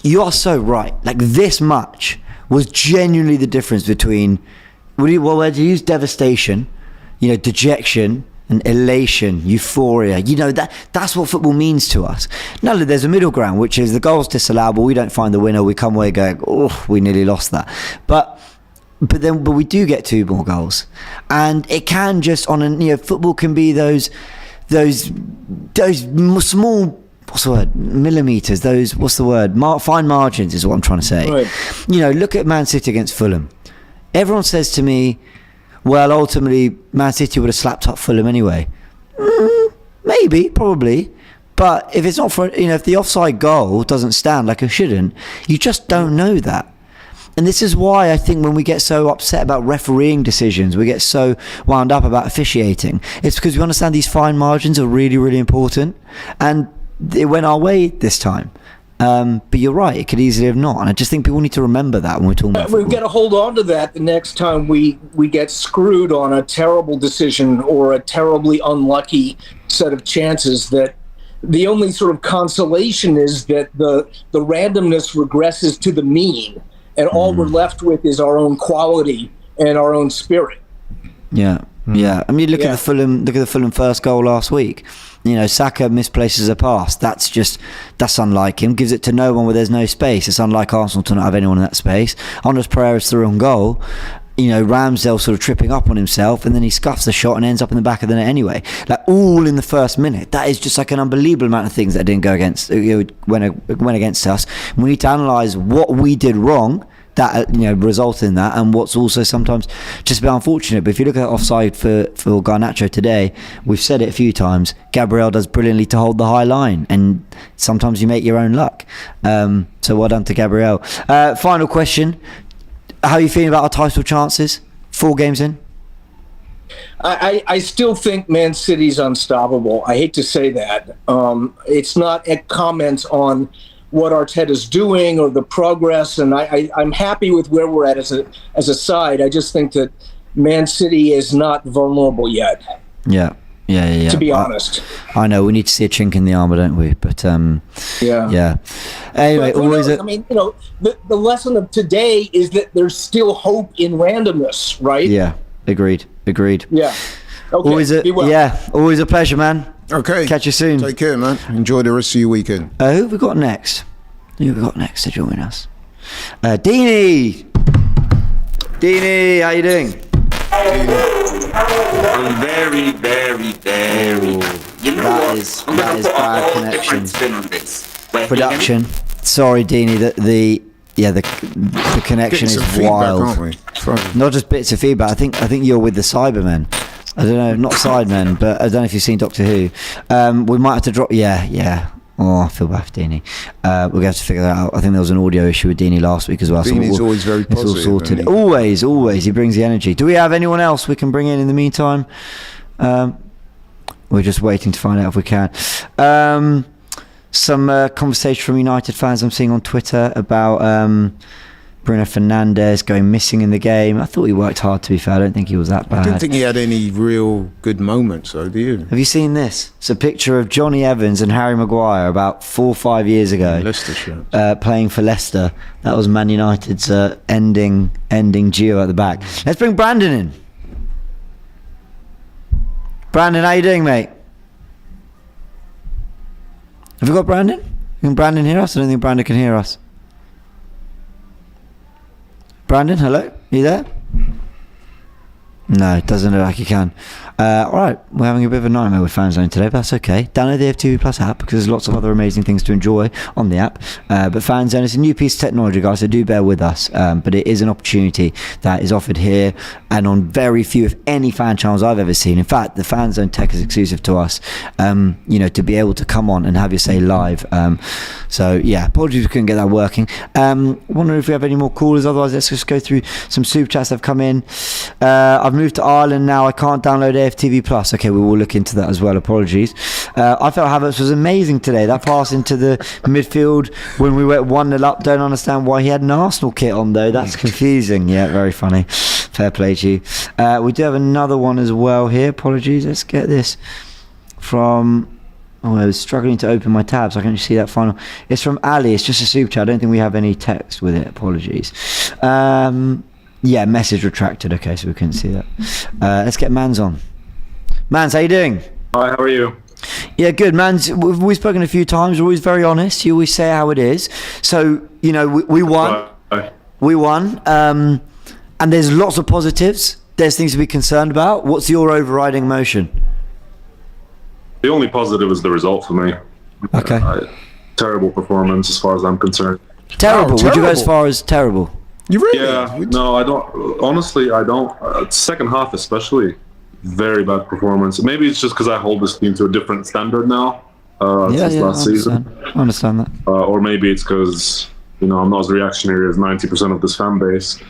S1: you are so right. This much was genuinely the difference between to use devastation, dejection, and elation, euphoria. That's what football means to us. Now there's a middle ground, which is the goals disallowable, we don't find the winner, we come away going, oh, we nearly lost that. But we do get 2 more goals, and it can just football can be those small what's the word? Millimeters. Those, what's the word? Fine margins is what I'm trying to say.
S7: Right.
S1: You know, look at Man City against Fulham. Everyone says to me, well, ultimately, Man City would have slapped up Fulham anyway. Maybe, probably. But if it's not for, you know, if the offside goal doesn't stand like it shouldn't, you just don't know that. And this is why I think when we get so upset about refereeing decisions, we get so wound up about officiating, it's because we understand these fine margins are really, really important. And it went our way this time. But you're right, it could easily have not. And I just think people need to remember that when we're talking about football.
S7: We've got to hold on to that the next time we get screwed on a terrible decision or a terribly unlucky set of chances, that the only sort of consolation is that the randomness regresses to the mean. And all we're left with is our own quality and our own spirit.
S1: Yeah. I mean, look at the Fulham first goal last week. You know, Saka misplaces a pass. That's unlike him. Gives it to no one where there's no space. It's unlike Arsenal to not have anyone in that space. Andres Pereira's through on goal. You know, Ramsdale sort of tripping up on himself, and then he scuffs the shot and ends up in the back of the net anyway. Like, all in the first minute. That is just like an unbelievable amount of things that didn't go against, went against us. We need to analyse what we did wrong that, you know, resulted in that, and what's also sometimes just a bit unfortunate. But if you look at offside for Garnacho today, we've said it a few times, Gabriel does brilliantly to hold the high line, and sometimes you make your own luck. So well done to Gabriel. Final question. How are you feeling about our title chances? 4 games in?
S7: I still think Man City's unstoppable. I hate to say that. It's not a comment on what Arteta's doing or the progress, and I'm happy with where we're at as a side. I just think that Man City is not vulnerable yet. Yeah. To be honest,
S1: I know we need to see a chink in the armour, don't we? But yeah. Anyway,
S7: I mean, you know, the lesson of today is that there's still hope in randomness, right?
S1: Yeah, agreed.
S7: Yeah. Okay.
S1: Always a pleasure, man.
S3: Okay.
S1: Catch you soon.
S3: Take care, man. Enjoy the rest of your weekend.
S1: Who have we got next? Who have we got next to join us? Deanie, how you doing?
S8: I'm very, very, very. You know
S1: That is bad connection.
S8: Production.
S1: Production. Sorry, Deanie. The connection
S3: Bits
S1: is
S3: of feedback,
S1: wild.
S3: aren't we? Sorry.
S1: Not just bits of feedback. I think you're with the Cybermen. I don't know, not Sidemen, but I don't know if you've seen Doctor Who. We might have to drop. Yeah. Oh, I feel bad for Deanie. We're going to have to figure that out. I think there was an audio issue with Deanie last week as well.
S3: Deanie's always very
S1: it's all
S3: positive.
S1: sorted. Always. He brings the energy. Do we have anyone else we can bring in the meantime? We're just waiting to find out if we can. Some conversation from United fans I'm seeing on Twitter about Bruno Fernandes going missing in the game. I thought he worked hard, to be fair. I don't think he was that bad.
S3: I didn't think he had any real good moments, though, do you?
S1: Have you seen this? It's a picture of Johnny Evans and Harry Maguire about 4 or 5 years ago.
S3: Leicestershire.
S1: Playing for Leicester. That was Man United's ending duo at the back. Let's bring Brandon in. Brandon, how you doing, mate? Have we got Brandon? Can Brandon hear us? I don't think Brandon can hear us. Brandon, hello? You there? No, it doesn't look like you can. Alright, we're having a bit of a nightmare with FANZONE today, but that's okay. Download the AFTV Plus app because there's lots of other amazing things to enjoy on the app. But FANZONE is a new piece of technology, guys, so do bear with us. But it is an opportunity that is offered here and on very few, if any, fan channels I've ever seen. In fact, the FANZONE tech is exclusive to us, to be able to come on and have your say live. So, yeah, apologies we couldn't get that working. Wondering if we have any more callers, otherwise let's just go through some super chats that have come in. I've moved to Ireland now, I can't download AFTV Plus. Okay, we will look into that as well. Apologies. I felt Havertz was amazing today. That pass into the midfield when we went 1-0 up. Don't understand why he had an Arsenal kit on though. That's confusing. Yeah, very funny. Fair play to you. We do have another one as well here. Apologies. Let's get this from. Oh, I was struggling to open my tabs. I can't see that final. It's from Ali. It's just a super chat. I don't think we have any text with it. Apologies. Yeah, message retracted. Okay, so we couldn't see that. Let's get Mans on. Mans, how you doing?
S9: Hi, how are you?
S1: Yeah, good. Mans, we've spoken a few times. You're always very honest. You always say how it is. So, we won. We won. And there's lots of positives. There's things to be concerned about. What's your overriding emotion?
S9: The only positive is the result for me.
S1: Okay.
S9: Terrible performance as far as I'm concerned.
S1: Terrible. Would you go as
S3: terrible.
S1: far as terrible?
S3: You really?
S9: Yeah, no, I don't. Honestly, I don't. Second half, especially, very bad performance. Maybe it's just because I hold this team to a different standard now since last season.
S1: I understand that.
S9: Or maybe it's because I'm not as reactionary as 90% of this fan base.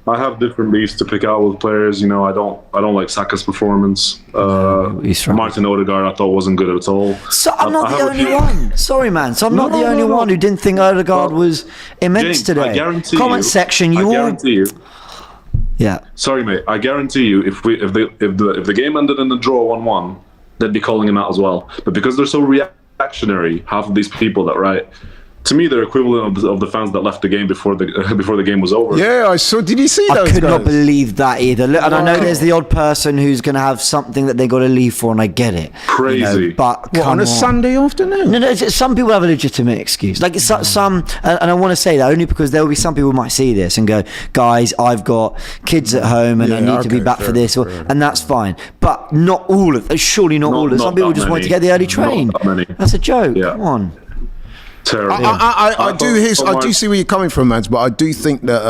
S9: I have different leads to pick out with players. I don't like Saka's performance. Martin Odegaard, I thought wasn't good at all.
S1: So I'm not the only one. Sorry, man. So I'm not the only one who didn't think Odegaard was immense
S9: James,
S1: today.
S9: I guarantee
S1: Comment section, you all.
S9: guarantee you.
S1: Yeah.
S9: Sorry, mate. I guarantee you, if the game ended in a draw 1-1, they'd be calling him out as well. But because they're so reactionary, half of these people that write. To me, they're equivalent of the fans that left the game before the game was over.
S3: Yeah, I saw. Did you see those
S1: I could
S3: guys?
S1: not believe that either. Look, and I know there's the odd person who's going to have something that they got to leave for, and I get it.
S9: Crazy.
S1: But
S3: What, on a Sunday afternoon?
S1: No, some people have a legitimate excuse. Like some, and I want to say that only because there will be some people who might see this and go, "Guys, I've got kids at home and I need to be back for this," and that's fine. But not all of, surely not all of. Some people just want to get the early train.
S9: Not that many.
S1: That's a joke.
S9: Yeah.
S1: Come on.
S9: Terrible.
S3: I do see where you're coming from, Mads, but I do think that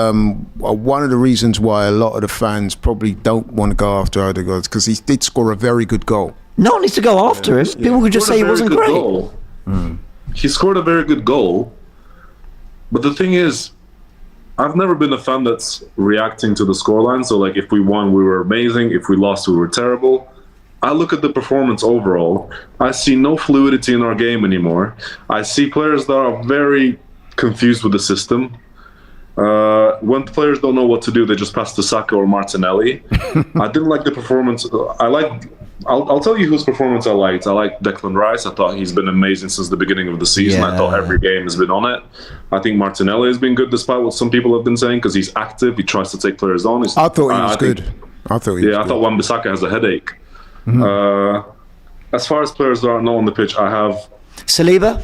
S3: one of the reasons why a lot of the fans probably don't want to go after Odegaard is because he did score a very good goal.
S1: No one needs to go after him. People could just say he wasn't great.
S9: He scored a very good goal, but the thing is, I've never been a fan that's reacting to the scoreline. So, like, if we won, we were amazing. If we lost, we were terrible. I look at the performance overall. I see no fluidity in our game anymore. I see players that are very confused with the system. When players don't know what to do, they just pass to Saka or Martinelli. I didn't like the performance. I'll tell you whose performance I liked. I liked Declan Rice. I thought he's been amazing since the beginning of the season. I thought every game has been on it. I think Martinelli has been good despite what some people have been saying because he's active. He tries to take players on.
S3: I thought he was good. I thought
S9: Wan-Bissaka has a headache. As far as players that are not on the pitch, I have
S1: Saliba.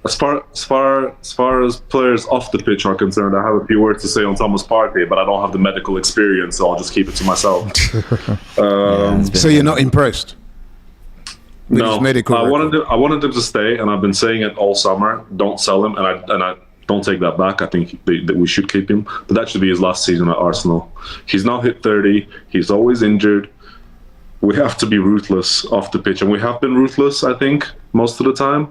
S9: As far as players off the pitch are concerned, I have a few words to say on Thomas Partey, but I don't have the medical experience, so I'll just keep it to myself.
S3: So you're not impressed? With
S9: No,
S3: his medical
S9: I
S3: record?
S9: wanted him to stay, and I've been saying it all summer. Don't sell him, and I don't take that back. I think that we should keep him, but that should be his last season at Arsenal. He's now hit 30. He's always injured. We have to be ruthless off the pitch, and we have been ruthless, I think, most of the time.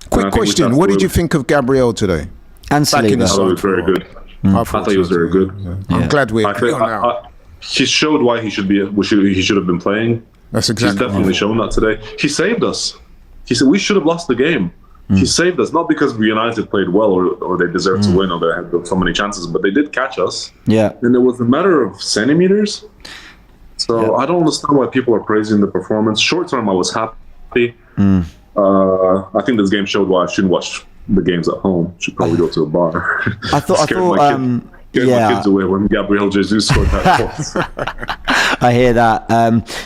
S3: Quick question: what did you think of Gabriel today?
S1: And Saliba.
S9: I thought he was very good.
S3: I
S9: thought he was very good.
S3: I'm glad we're clear on that.
S9: He showed why he should have been playing.
S3: That's exactly.
S9: He's definitely shown that today. He saved us. He said we should have lost the game. He saved us, not because United played well or they deserved to win or they had so many chances, but they did catch us.
S1: Yeah.
S9: And it was a matter of centimeters. So I don't understand why people are praising the performance. Short term, I was happy. I think this game showed why I shouldn't watch the games at home. Should probably go to a bar.
S1: I thought
S9: my kids away when Gabriel Jesus scored that goal.
S1: I hear that.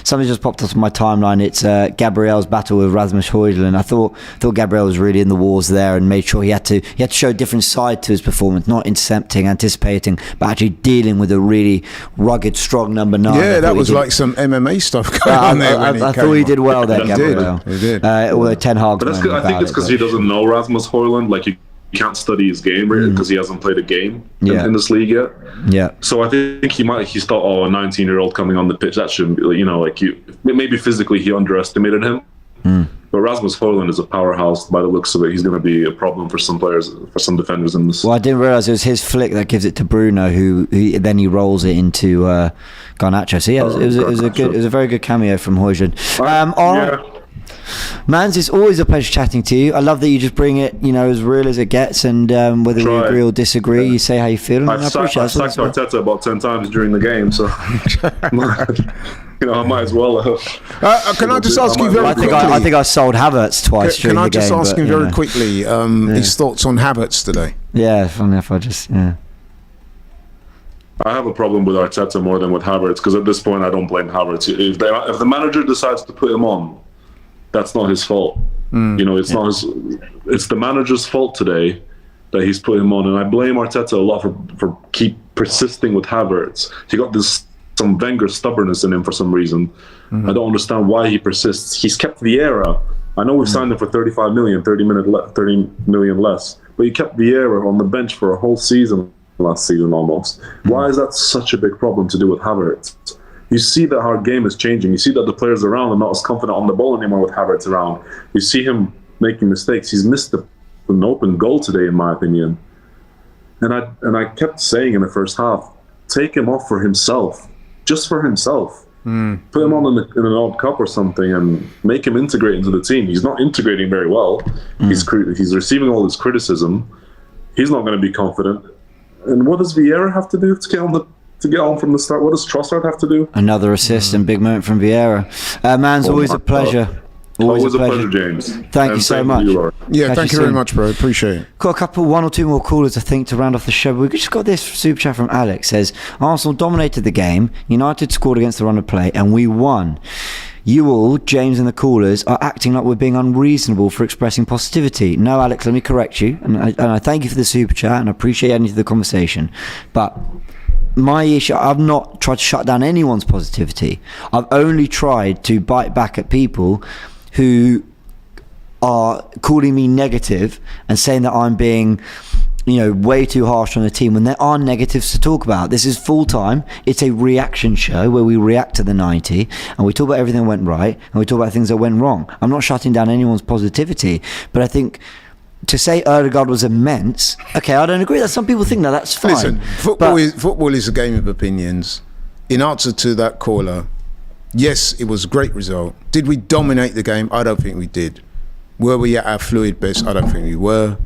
S1: Something just popped up on my timeline. It's Gabriel's battle with Rasmus Højlund. I thought Gabriel was really in the wars there and made sure he had to show a different side to his performance, not intercepting, anticipating, but actually dealing with a really rugged, strong number 9.
S3: Yeah, that was like some MMA stuff going on there.
S1: I thought he did well there, Gabriel.
S3: He did.
S1: Although Ten Hag.
S9: But I think it's because he doesn't know Rasmus Højlund. Like you can't study his game because he hasn't played a game in this league yet.
S1: Yeah.
S9: So I think he's thought, a 19-year-old coming on the pitch, that shouldn't be, maybe physically he underestimated him. But Rasmus Højlund is a powerhouse by the looks of it. He's going to be a problem for some players, for some defenders in this.
S1: Well, I didn't realise it was his flick that gives it to Bruno, who then he rolls it into Garnacho. So yeah, it was a very good cameo from Højlund. All right. Mans, it's always a pleasure chatting to you. I love that you just bring it, as real as it gets, and whether we agree or disagree, you say how you feel.
S9: I've sacked Arteta about 10 times during the game, so I might as well have.
S3: Can I just ask you very quickly?
S1: I think I sold Havertz twice during the game.
S3: Can I just ask him very quickly his thoughts on Havertz today?
S1: Yeah, funny enough, I
S9: have a problem with Arteta more than with Havertz, because at this point I don't blame Havertz. If the manager decides to put him on, that's not his fault. It's the manager's fault today that he's put him on, and I blame Arteta a lot for keep persisting with Havertz. He got some Wenger stubbornness in him for some reason. I don't understand why he persists. He's kept Vieira I know we've signed him for 35 million, 30 million less, but you kept Vieira on the bench for a whole season last season almost. Why is that such a big problem to do with Havertz? You see that our game is changing. You see that the players around are not as confident on the ball anymore with Havertz around. You see him making mistakes. He's missed an open goal today, in my opinion. And I kept saying in the first half, take him off for himself, just for himself. Put him on in an odd cup or something and make him integrate into the team. He's not integrating very well. He's receiving all this criticism. He's not going to be confident. And what does Vieira have to do to get on from the start? What does Trossard have to do?
S1: Another assist and big moment from Vieira. Man's always a pleasure.
S9: Always a pleasure, James.
S1: Thank you so much.
S3: Yeah, thank you very much, bro. Appreciate it.
S1: Got one or two more callers, I think, to round off the show. We've just got this super chat from Alex. Says, Arsenal dominated the game. United scored against the run of play, and we won. You all, James and the callers, are acting like we're being unreasonable for expressing positivity. No, Alex, let me correct you. And I thank you for the super chat, and I appreciate adding to the conversation. But my issue, I've not tried to shut down anyone's positivity. I've only tried to bite back at people who are calling me negative and saying that I'm being, way too harsh on the team when there are negatives to talk about. This is full time. It's a reaction show where we react to the 90 and we talk about everything that went right and we talk about things that went wrong. I'm not shutting down anyone's positivity, but I think to say Odegaard was immense, okay, I don't agree that some people think that's fine.
S3: Listen, football is a game of opinions. In answer to that caller, yes, it was a great result. Did we dominate the game? I don't think we did. Were we at our fluid best? I don't think we were.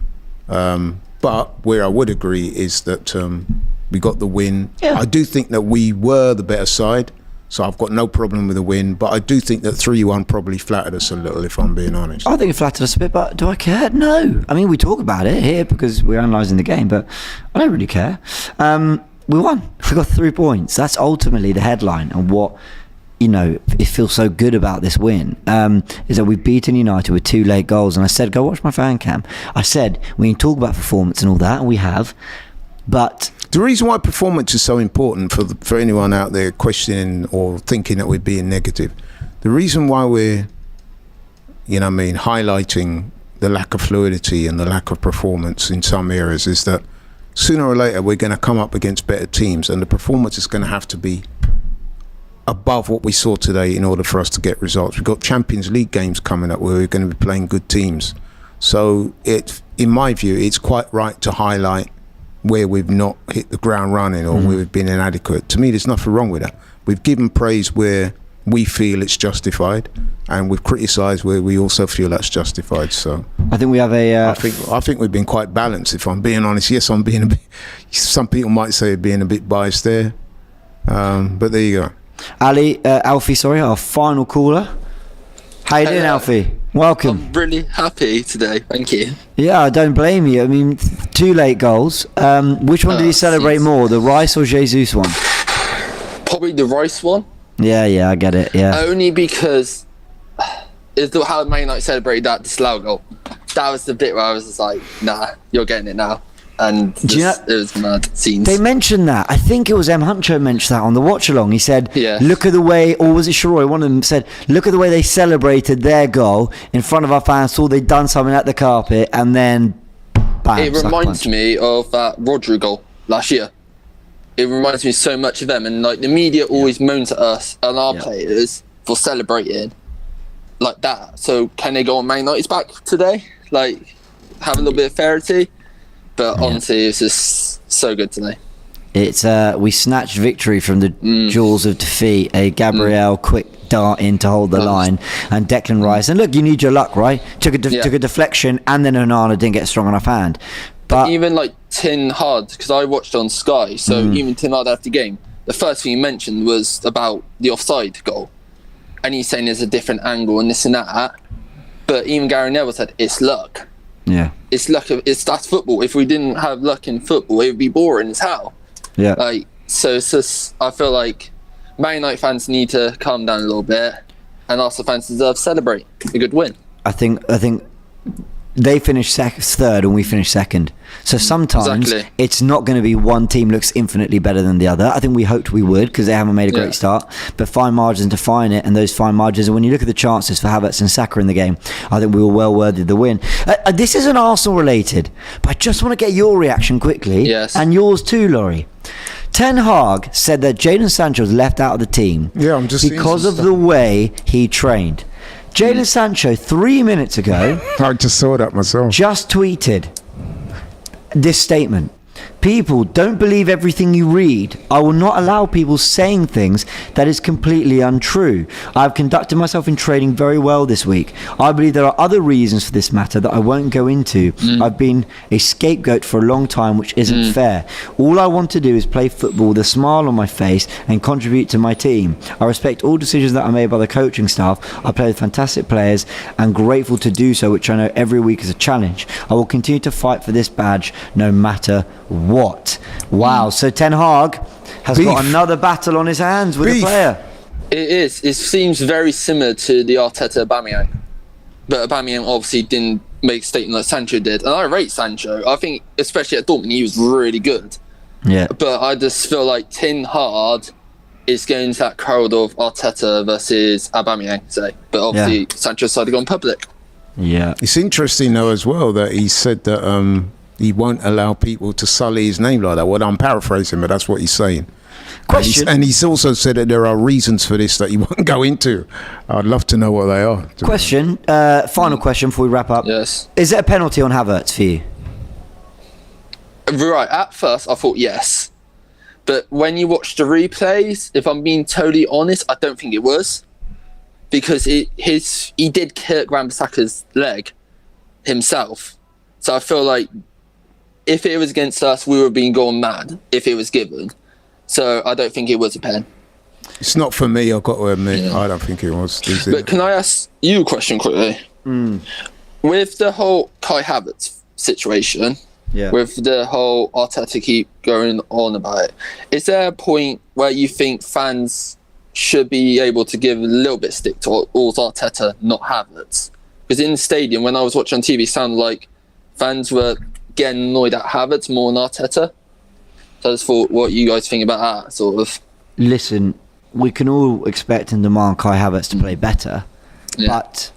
S3: But where I would agree is that we got the win. Yeah. I do think that we were the better side, so I've got no problem with the win. But I do think that 3-1 probably flattered us a little, if I'm being honest.
S1: I think it flattered us a bit, but do I care? No. I mean, we talk about it here because we're analysing the game, but I don't really care. We won. We got 3 points. That's ultimately the headline, and what it feels so good about this win is that we've beaten United with 2 late goals. And I said, go watch my fan cam. I said, we can talk about performance and all that, and we have, but
S3: the reason why performance is so important for anyone out there questioning or thinking that we're being negative, the reason why we're highlighting the lack of fluidity and the lack of performance in some areas is that sooner or later we're going to come up against better teams, and the performance is going to have to be above what we saw today in order for us to get results. We've got Champions League games coming up where we're going to be playing good teams. So in my view, it's quite right to highlight where we've not hit the ground running or where we've been inadequate. To me, there's nothing wrong with that. We've given praise where we feel it's justified, and we've criticised where we also feel that's justified. So
S1: I think we have
S3: I think we've been quite balanced, if I'm being honest. Yes, I'm being a bit. Some people might say being a bit biased there, but there you go.
S1: Alfie, our final caller. How you doing, Alfie? Welcome.
S10: I'm really happy today, thank you.
S1: Yeah, I don't blame you. I mean, 2 late goals. Which one did you celebrate more, the Rice or Jesus one?
S10: Probably the Rice one.
S1: Yeah, I get it, yeah.
S10: Only because it's how Man United celebrated that disallowed goal. That was the bit where I was just like, nah, you're getting it now. And it was mad scenes.
S1: They mentioned that. I think it was M. Huncho mentioned that on the watch along. He said,
S10: yeah.
S1: Look at the way, or was it Sharoy? One of them said, look at the way they celebrated their goal in front of our fans, thought they'd done something at the carpet, and then bam.
S10: It reminds me of that Rodri goal last year. It reminds me so much of them, and like the media always moans at us and our players for celebrating like that. So can they go on Man United's back today? Like, have a little bit of fairity? But honestly, it's just so good today.
S1: It's we snatched victory from the jaws of defeat. A Gabriel quick dart in to hold the line, and Declan Rice. And look, you need your luck, right? Took a deflection, and then Onana didn't get strong enough hand. But
S10: even like Tin Hard, because I watched on Sky, so even Tin Hard after the game, the first thing he mentioned was about the offside goal, and he's saying there's a different angle and this and that. But even Gary Neville said it's luck.
S1: Yeah,
S10: it's luck. That's football. If we didn't have luck in football, it would be boring as hell.
S1: Yeah.
S10: Like, so it's just, I feel like Man United fans need to calm down a little bit, and Arsenal fans deserve to celebrate a good win.
S1: I think they finish third and we finish second. So sometimes it's not going to be one team looks infinitely better than the other. I think we hoped we would because they haven't made a great start. But fine margins define it, and those fine margins, and when you look at the chances for Havertz and Saka in the game, I think we were well worthy of the win. This isn't Arsenal related, but I just want to get your reaction quickly, and yours too, Laurie. Ten Hag said that Jadon Sancho was left out of the team because of the way he trained. Jadon Sancho 3 minutes ago
S3: I just saw that myself.
S1: Just tweeted this statement: people, don't believe everything you read. I will not allow people saying things that is completely untrue. I've conducted myself in training very well this week. I believe there are other reasons for this matter that I won't go into. I've been a scapegoat for a long time, which isn't fair. All I want to do is play football with a smile on my face and contribute to my team. I respect all decisions that are made by the coaching staff. I play with fantastic players and grateful to do so, which I know every week is a challenge. I will continue to fight for this badge no matter what. Wow. So Ten Hag has got another battle on his hands with a player.
S10: It is. It seems very similar to the Arteta Aubameyang, but Aubameyang obviously didn't make a statement like Sancho did, and I rate Sancho. I think especially at Dortmund he was really good. Yeah. But I just feel like Ten Hag is going to that crowd of Arteta versus Aubameyang, say. But obviously Sancho decided to go in public.
S1: Yeah.
S3: It's interesting though as well that he said that he won't allow people to sully his name like that. Well, I'm paraphrasing, but that's what he's saying.
S1: Question.
S3: And he's also said that there are reasons for this that he won't go into. I'd love to know what they are.
S1: Question. Final question before we wrap up.
S10: Yes.
S1: Is it a penalty on Havertz for you?
S10: Right. At first, I thought yes. But when you watch the replays, if I'm being totally honest, I don't think it was. Because he did hit Wan-Bissaka's leg himself. So I feel like if it was against us, we would have been going mad if it was given. So I don't think it was a pen.
S3: It's not for me, I've got to admit. I don't think it was.
S10: But can I ask you a question quickly? With the whole Kai Havertz situation, with the whole Arteta keep going on about it, is there a point where you think fans should be able to give a little bit of stick to all Arteta, not Havertz? Because in the stadium, when I was watching on TV, it sounded like fans were getting annoyed at Havertz more than Arteta. So I just thought, what you guys think about that, sort of? Listen,
S1: we can all expect and demand Kai Havertz to play better, but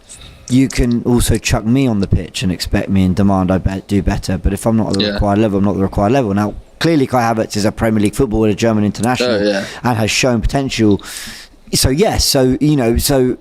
S1: you can also chuck me on the pitch and expect me and demand I do better. But if I'm not at the required level, I'm not at the required level. Now, clearly Kai Havertz is a Premier League footballer, a German international, and has shown potential. So yes, so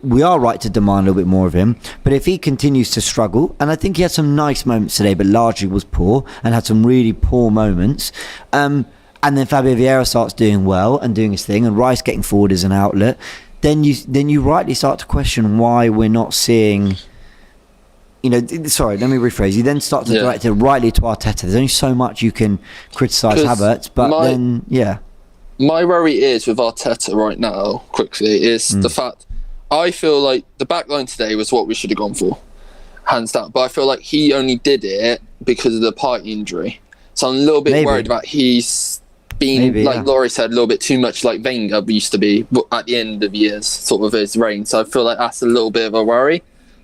S1: we are right to demand a little bit more of him. But if he continues to struggle, and I think he had some nice moments today, but largely was poor and had some really poor moments. And then Fabio Vieira starts doing well and doing his thing, and Rice getting forward as an outlet. Then you rightly start to question why we're not seeing. Sorry, let me rephrase. You then start to direct it rightly to Arteta. There's only so much you can criticise Havertz, but
S10: my worry is with Arteta right now, quickly, is the fact I feel like the back line today was what we should have gone for, hands down. But I feel like he only did it because of the Partey injury. So I'm a little bit worried about he's been, Laurie said, a little bit too much like Wenger used to be at the end of years, sort of his reign. So I feel like that's a little bit of a worry.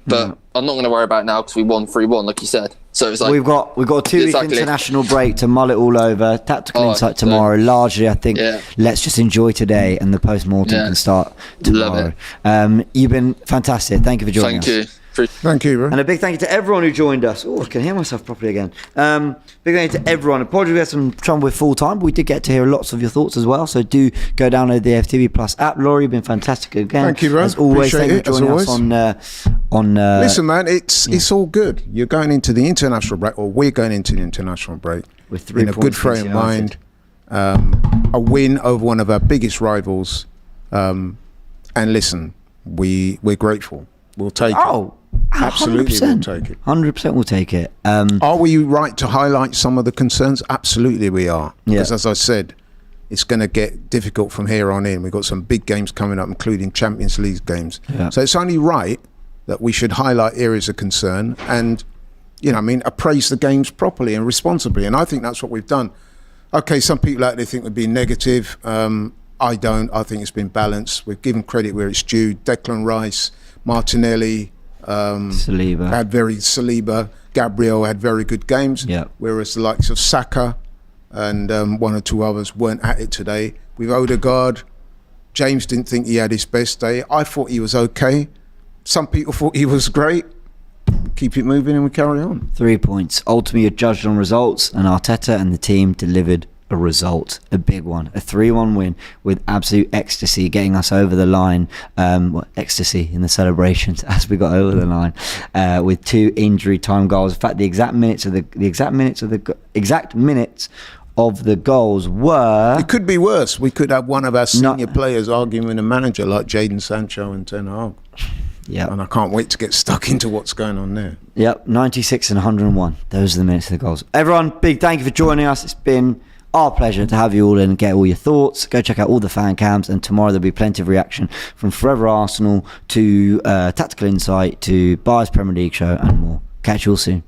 S10: But I'm not going to worry about it now because we won 3-1, like you said. So it's like
S1: we've got a 2-week international break to mull it all over. Tactical insight tomorrow. Largely, I think let's just enjoy today, and the post-mortem can start tomorrow. You've been fantastic. Thank you for joining us.
S10: Thank you.
S3: Thank you, bro.
S1: And a big thank you to everyone who joined us. Oh, I can hear myself properly again. Big thank you to everyone. Apologies, we had some trouble with full time, but we did get to hear lots of your thoughts as well. So do go download the AFTV Plus app. Laurie, you've been fantastic again.
S3: Thank you, bro.
S1: As always, thank you for joining us on.
S3: Listen, man, it's all good. You're going into the international break, or we're going into the international break
S1: with 3
S3: in a good frame of mind. A win over one of our biggest rivals, and listen, we're grateful. We'll take it. Absolutely, 100%. We'll take it.
S1: 100% we'll take it.
S3: Are we right to highlight some of the concerns? Absolutely we are. Because as I said, it's going to get difficult from here on in. We've got some big games coming up, including Champions League games. So it's only right that we should highlight areas of concern and, appraise the games properly and responsibly. And I think that's what we've done. Okay, some people out there think we're being negative. I don't. I think it's been balanced. We've given credit where it's due. Declan Rice, Martinelli,
S1: Saliba.
S3: Gabriel had very good games.
S1: Yep.
S3: Whereas the likes of Saka and one or two others weren't at it today. With Odegaard, James didn't think he had his best day. I thought he was okay. Some people thought he was great. Keep it moving and we carry on.
S1: 3 points. Ultimately, you're judged on results, and Arteta and the team delivered a result, a big one, a 3-1 win with absolute ecstasy, getting us over the line. Ecstasy in the celebrations as we got over the line with 2 injury time goals. In fact, the exact minutes of the goals were.
S3: It could be worse. We could have one of our senior players arguing with a manager like Jadon Sancho and Ten Hag.
S1: Yeah,
S3: and I can't wait to get stuck into what's going on there.
S1: Yep, 96 and 101. Those are the minutes of the goals. Everyone, big thank you for joining us. It's been our pleasure to have you all in and get all your thoughts. Go check out all the fan cams, and tomorrow there'll be plenty of reaction from Forever Arsenal to Tactical Insight to Bar's Premier League show and more. Catch you all soon.